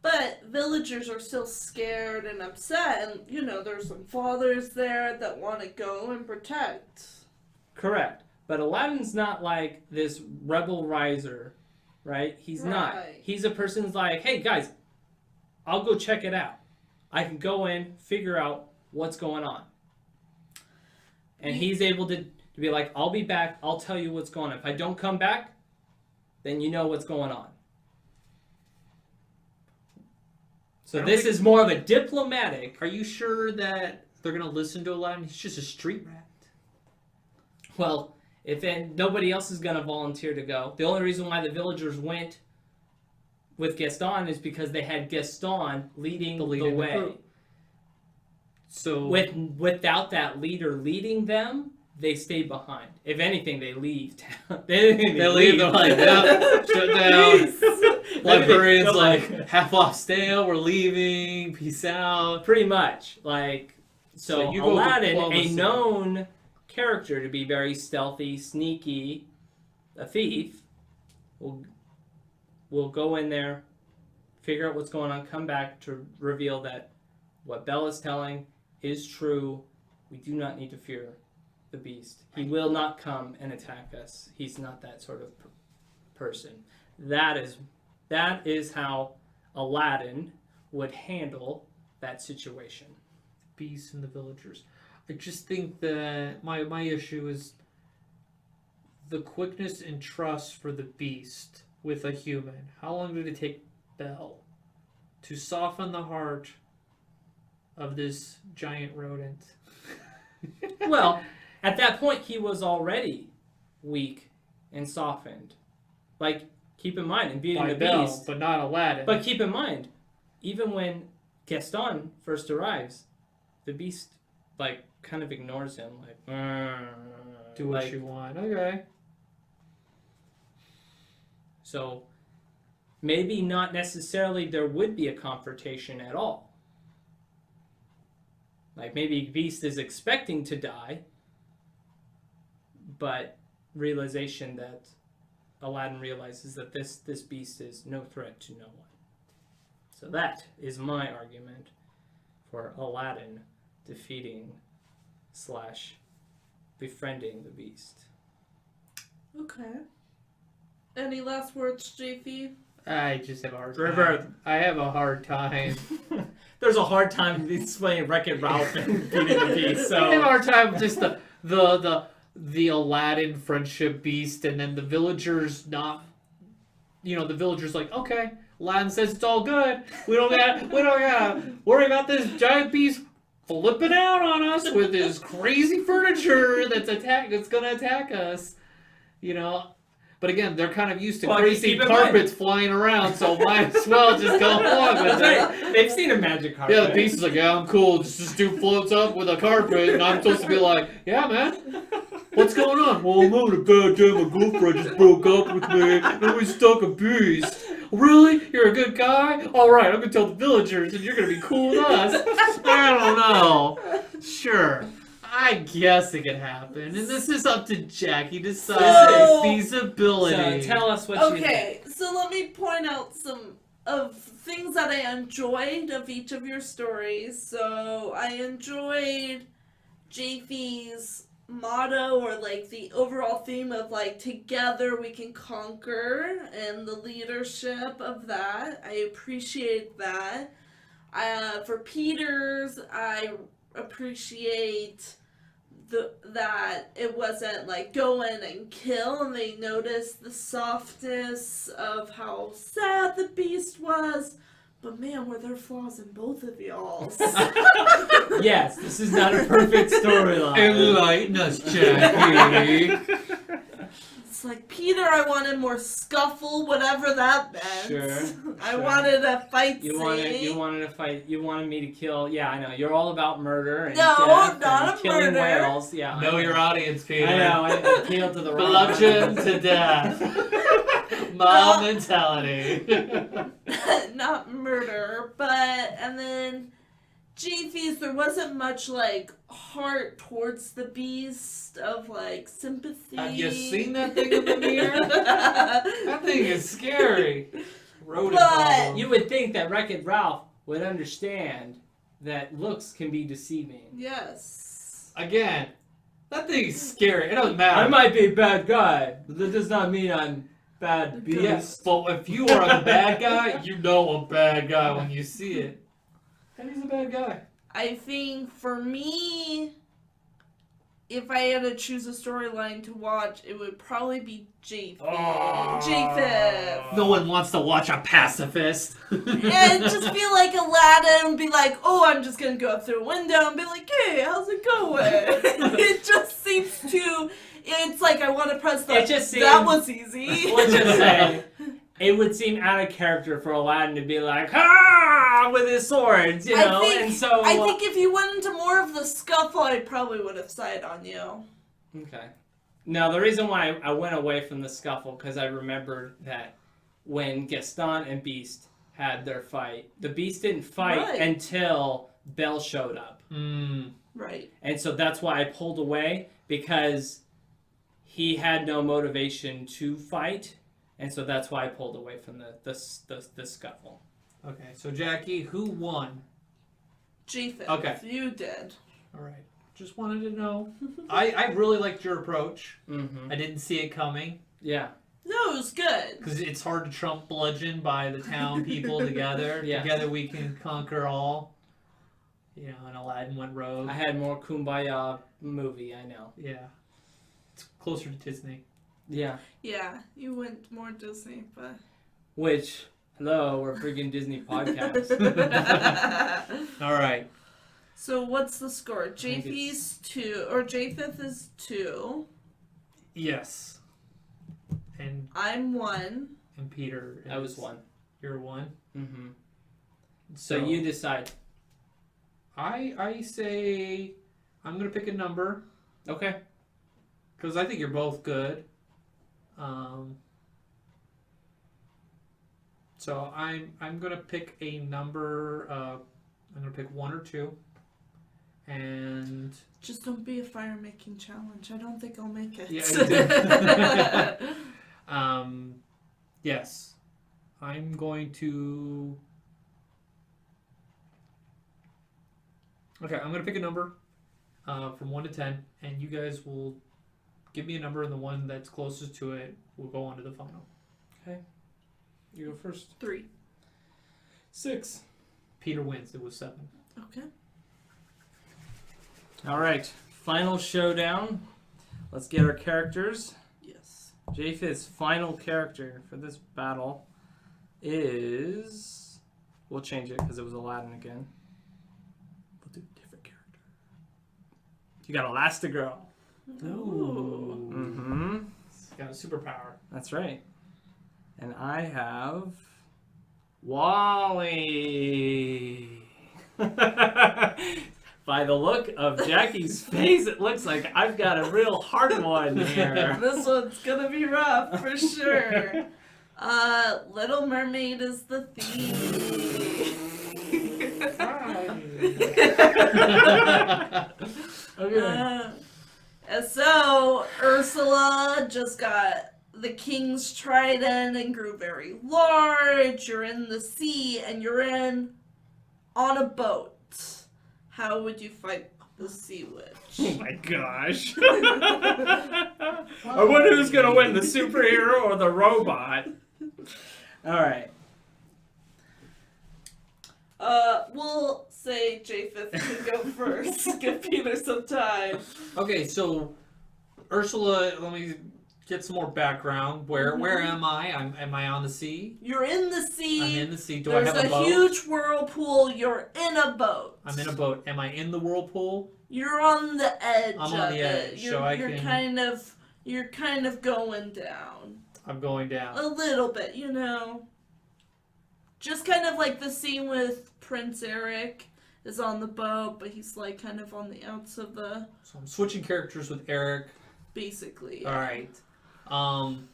S2: But villagers are still scared and upset, and there's some fathers there that want to go and protect.
S1: Correct. But Aladdin's not like this rebel riser, right? He's not. He's a person who's like, hey guys, I'll go check it out. I can go in, figure out what's going on. And he's able to be like, I'll be back, I'll tell you what's going on. If I don't come back, then you know what's going on. So this is more of a diplomatic.
S3: Are you sure that they're going to listen to Aladdin? He's just a street rat.
S1: Well, nobody else is going to volunteer to go. The only reason why the villagers went with Gaston is because they had Gaston leading the way. So without that leader leading them, they stay behind. If anything, they leave town. They
S3: leave. They're like, yep, shut down. Librarian's like, half off stale. We're leaving. Peace out.
S1: Pretty much. Like, so
S3: you go
S1: Aladdin, a
S3: diplomacy.
S1: known character to be very stealthy, sneaky, a thief, will go in there, figure out what's going on, come back to reveal that what Bella's telling is true. We do not need to fear the beast. He will not come and attack us. He's not that sort of person. That is how Aladdin would handle that situation.
S3: Beasts and the villagers. I just think that my issue is the quickness and trust for the beast with a human. How long did it take Belle to soften the heart of this giant rodent?
S1: Well, at that point, he was already weak and softened. Like, keep in mind, in Beauty and the
S3: Belle,
S1: Beast.
S3: but not Aladdin.
S1: But keep in mind, even when Gaston first arrives, the Beast, like, kind of ignores him. Like,
S3: do what you want. Okay.
S1: So, maybe not necessarily there would be a confrontation at all. Like, maybe Beast is expecting to die, but realization that Aladdin realizes that this beast is no threat to no one. So that is my argument for Aladdin defeating / befriending the beast.
S2: Okay. Any last words, JP?
S3: I just have a hard time.
S1: River.
S3: I have a hard time.
S1: There's a hard time explaining Wreck-It Ralph and Beauty and the Beast. So
S3: I have a hard time with just the Aladdin friendship beast, and then the villagers not. The villagers like, okay, Aladdin says it's all good. We don't gotta worry about this giant beast flipping out on us with his crazy furniture that's gonna attack us. But again, they're kind of used to crazy carpets flying around, so might as well just go along with it.
S1: Right. They've seen a magic carpet.
S3: Yeah, the beast is like, yeah, I'm cool. This dude floats up with a carpet, and I'm supposed to be like, yeah, man, what's going on? Well, I'm having a bad day. My girlfriend just broke up with me, and we stuck a beast. Really? You're a good guy? All right, I'm gonna tell the villagers, and you're gonna be cool with us. I don't know. Sure. I guess it could happen, and this is up to Jackie to decide feasibility.
S1: So tell us what you think.
S2: Okay, so let me point out some of things that I enjoyed of each of your stories. So I enjoyed JP's motto, or like the overall theme of like together we can conquer, and the leadership of that. I appreciate that. For Peter's, I appreciate that it wasn't like go in and kill, and they noticed the softness of how sad the beast was. But man, were there flaws in both of y'all's.
S1: Yes, this is not a perfect storyline.
S3: Enlighten us, Jackie.
S2: It's like, Peter, I wanted more scuffle, whatever that meant.
S1: Sure.
S2: I wanted a fight
S1: You
S2: scene.
S1: wanted to fight. You wanted me to kill. Yeah, I know. You're all about murder and
S2: No,
S1: death
S2: not
S1: and
S2: a
S1: killing
S2: murder.
S1: whales. Yeah.
S3: Know your audience, Peter.
S1: I know. I appealed to the wrong.
S3: Bludgeon to death. Mob mentality.
S2: Not murder, and then G-Fees, there wasn't much like heart towards the beast of like sympathy.
S3: Have you seen that thing in the mirror? That thing is scary. Rodent problem.
S1: You would think that Wreck-It Ralph would understand that looks can be deceiving.
S2: Yes.
S3: Again, that thing's scary. It doesn't matter.
S1: I might be a bad guy, but that does not mean I'm bad beast.
S3: Yes, but if you are the bad guy, you know a bad guy when you see it. And he's a bad guy.
S2: I think for me, if I had to choose a storyline to watch, it would probably be J-Fifth.
S3: No one wants to watch a pacifist.
S2: And just be like Aladdin and be like, oh, I'm just gonna go up through a window and be like, hey, how's it going? It just seems too... It's like I want to press the...
S1: It just seems...
S2: That was easy.
S1: Let's just say, it would seem out of character for Aladdin to be like, ah, with his swords, you know?
S2: I think if you went into more of the scuffle, I probably would have sided on you.
S1: Okay. Now, the reason why I went away from the scuffle, because I remembered that when Gaston and Beast had their fight, the Beast didn't fight until Belle showed up.
S2: Right.
S1: And so that's why I pulled away, because he had no motivation to fight, and so that's why I pulled away from the scuffle.
S3: Okay, so Jackie, who won?
S2: Japheth.
S3: Okay.
S2: You did.
S3: All right. Just wanted to know. I really liked your approach.
S1: Mm-hmm.
S3: I didn't see it coming.
S1: Yeah.
S2: No, it was good.
S3: Because it's hard to trump bludgeon by the town people together.
S1: Yeah.
S3: Together we can conquer all. You know, and Aladdin went rogue.
S1: I had more Kumbaya movie, I know.
S3: Yeah. It's closer to Disney.
S1: Yeah.
S2: Yeah, you went more Disney, but...
S1: Which, hello, we're a freaking Disney podcast.
S3: All right.
S2: So what's the score? Japheth's 2, or Japheth is 2.
S3: Yes. And
S2: I'm 1.
S3: and Peter is...
S1: I was 1.
S3: You're 1?
S1: Mm-hmm. So you decide.
S3: I say I'm going to pick a number.
S1: Okay.
S3: Because I think you're both good. So I'm going to pick a number. I'm going to pick 1 or 2. And...
S2: Just don't be a fire-making challenge. I don't think I'll make it.
S3: Yeah, you did. Yes. I'm going to... Okay, I'm going to pick a number from 1 to 10, and you guys will give me a number, and the one that's closest to it will go on to the final.
S1: Okay. You go first.
S2: 3.
S1: 6.
S3: Peter wins. It was 7.
S2: Okay.
S1: All right. Final showdown. Let's get our characters.
S2: Yes.
S1: Japheth's final character for this battle is... We'll change it because it was Aladdin again. We'll do a different character. You got Elastigirl.
S2: Ooh.
S1: Mm-hmm.
S3: Got a superpower.
S1: That's right. And I have... Wally. By the look of Jackie's face, it looks like I've got a real hard one here.
S2: This one's gonna be rough for sure. Little Mermaid is the theme.
S1: Okay.
S2: And so Ursula just got the king's trident and grew very large. You're in the sea and you're on a boat. How would you fight the sea witch?
S1: Oh my gosh. I wonder who's going to win, the superhero or the robot. Alright.
S2: We'll say Japheth can go first. Give Peter some time.
S3: Okay, so Ursula, let me get some more background. Where am I? Am I on the sea?
S2: You're in the sea.
S3: I'm in the sea. Do
S2: There's
S3: I have a boat?
S2: huge whirlpool. You're in a boat.
S3: I'm in a boat. Am I in the whirlpool?
S2: You're on the edge.
S3: I'm on the edge,
S2: You're,
S3: so I
S2: you're
S3: can...
S2: you're kind of going down.
S3: I'm going down.
S2: A little bit, you know. Just kind of like the scene with Prince Eric is on the boat, but he's like kind of on the outs of the...
S3: So I'm switching characters with Eric.
S2: Basically.
S3: Yeah. Alright. I'm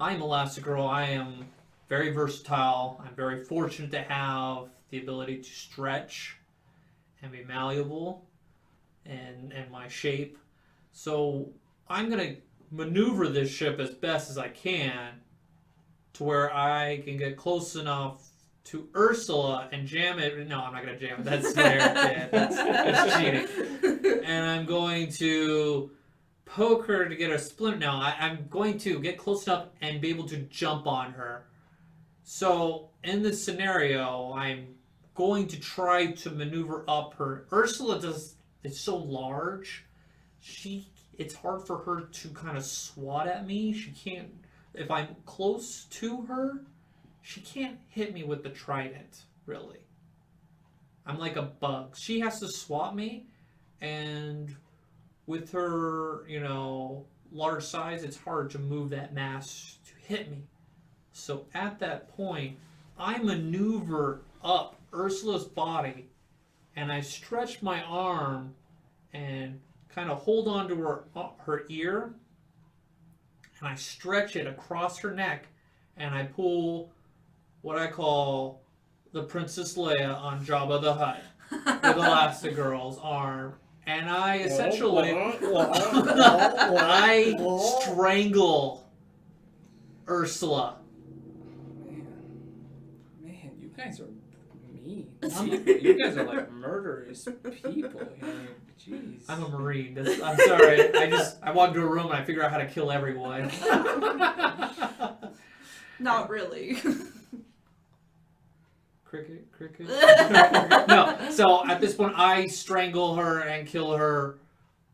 S3: Elastigirl. I am very versatile. I'm very fortunate to have the ability to stretch and be malleable and my shape. So I'm going to maneuver this ship as best as I can to where I can get close enough to Ursula and jam it. No, I'm not going to jam it. That's what Eric did. That's cheating. And I'm going to poke her to get a splinter. No, I'm going to get close enough and be able to jump on her. So in this scenario, I'm going to try to maneuver up her. Ursula it's so large. It's hard for her to kind of swat at me. She can't, if I'm close to her, she can't hit me with the trident, really. I'm like a bug. She has to swat me, and with her, large size, it's hard to move that mass to hit me. So at that point, I maneuver up Ursula's body, and I stretch my arm and kind of hold on to her ear, and I stretch it across her neck, and I pull what I call the Princess Leia on Jabba the Hutt with Elastigirl's arm, and I essentially I strangle Ursula.
S1: Man, you guys are mean. You guys are like murderous people. Jeez.
S3: I'm a Marine. I'm sorry. I walk into a room and I figure out how to kill everyone.
S2: Not really.
S3: Cricket. No. So at this point, I strangle her and kill her,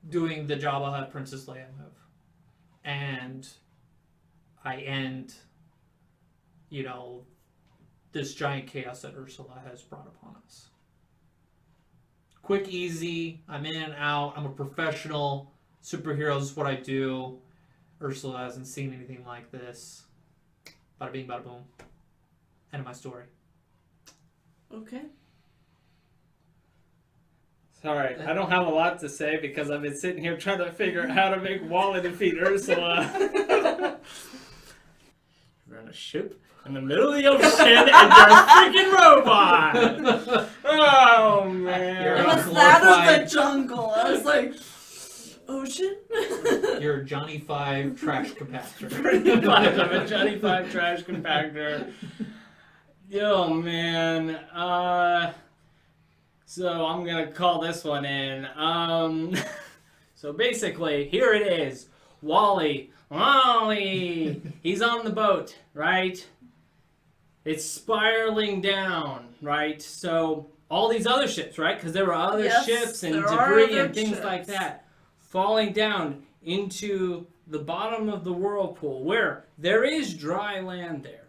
S3: doing the Jabba Hutt Princess Leia move, and I end, this giant chaos that Ursula has brought upon us. Quick, easy. I'm in and out. I'm a professional. Superheroes is what I do. Ursula hasn't seen anything like this. Bada bing, bada boom. End of my story.
S2: Okay.
S1: Sorry, I don't have a lot to say because I've been sitting here trying to figure out how to make Wally defeat Ursula. You're on a ship in the middle of the ocean and you're a freaking robot! Oh, man.
S2: It was that or the jungle. I was like, ocean?
S3: You're a Johnny 5 trash compactor.
S1: Pretty much, I'm a Johnny 5 trash compactor. Yo, man. So I'm gonna call this one in. So basically, here it is. Wally. He's on the boat, right? It's spiraling down, right? So all these other ships, right? Because there were other ships and debris and things like that falling down into the bottom of the whirlpool where there is dry land there.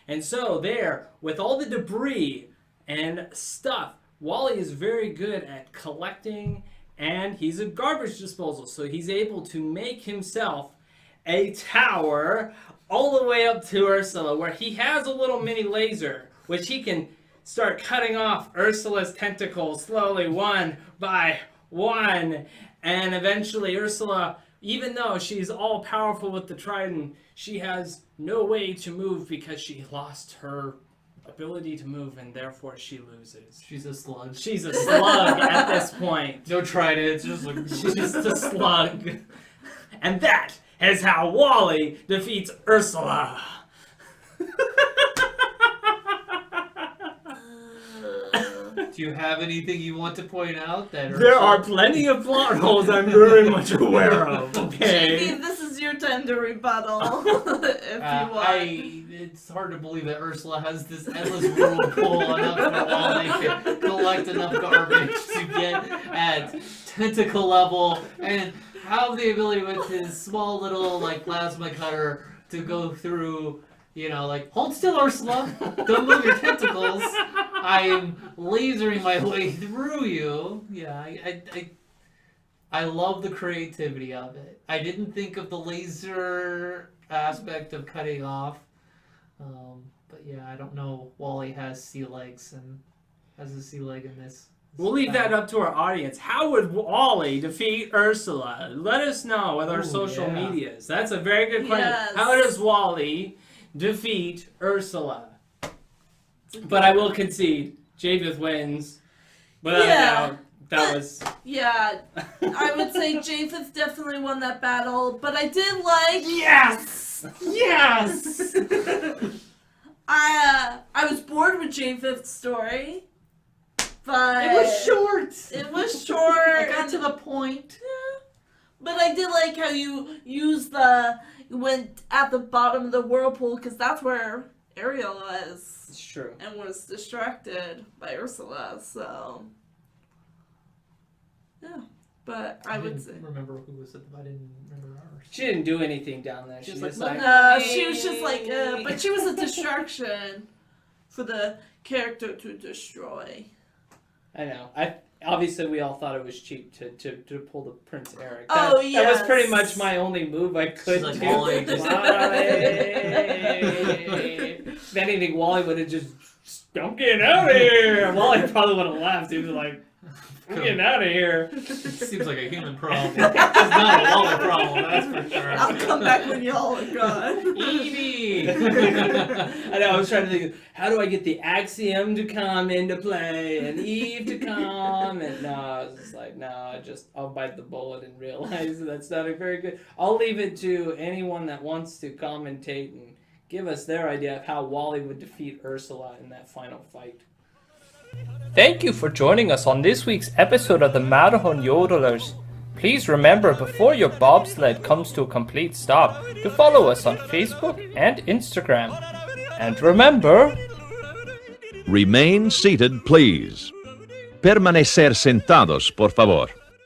S1: And so there, with all the debris and stuff, Wally is very good at collecting, and he's a garbage disposal, so he's able to make himself a tower all the way up to Ursula, where he has a little mini laser, which he can start cutting off Ursula's tentacles slowly, one by one, and eventually Ursula, even though she's all powerful with the trident, she has no way to move because she lost her ability to move, and therefore she loses.
S3: She's a slug.
S1: She's a slug at this point.
S3: No trident, it's just like...
S1: She's just a slug. And that is how Wally defeats Ursula.
S3: Do you have anything you want to point out?
S1: There are plenty of plot holes I'm very much aware of, okay?
S2: Jamie, this is your time to rebuttal, if you want.
S3: It's hard to believe that Ursula has this endless whirlpool enough for Wally to collect enough garbage to get at tentacle level, and have the ability with his small little, plasma cutter to go through, hold still, Ursula! Don't move your tentacles! I am lasering my way through you. Yeah, I love the creativity of it. I didn't think of the laser aspect of cutting off. But yeah, I don't know. Wally has sea legs and has a sea leg in this.
S1: We'll leave that up to our audience. How would Wally defeat Ursula? Let us know with our social medias. That's a very good question.
S2: Yes.
S1: How does Wally defeat Ursula? But I will concede, Japheth wins. Without a doubt, that was...
S2: Yeah, I would say Japheth definitely won that battle, but I did like...
S1: Yes! Yes!
S2: I was bored with Japheth's story, but...
S3: It was short!
S2: It was short.
S3: I got to the point.
S2: Yeah. But I did like how you went at the bottom of the whirlpool, because that's where Ariel was.
S1: It's true.
S2: And was distracted by Ursula, so... Yeah. But I would say...
S3: remember who was at the... I didn't remember ours.
S1: She didn't do anything down there. She was like...
S2: No, she was just like... but she was a distraction for the character to destroy.
S1: I know. Obviously, we all thought it was cheap to pull the Prince Eric.
S2: That
S1: was pretty much my only move I could do.
S3: Wally just...
S1: If anything, Wally would have just, don't get out of here! Wally probably would have laughed. He was like, I'm getting out of here.
S3: Seems like a human problem. It's not a Wally problem, that's for sure.
S2: I'll come back when y'all are gone.
S1: Evie! I know, I was trying to think, how do I get the Axiom to come into play and Eve to come? And no, I was just like, no, I'll bite the bullet and realize that's not a very good. I'll leave it to anyone that wants to commentate and give us their idea of how Wally would defeat Ursula in that final fight. Thank you for joining us on this week's episode of the Matterhorn Yodelers. Please remember before your bobsled comes to a complete stop to follow us on Facebook and Instagram. And remember...
S4: Remain seated, please. Permanecer sentados, por favor.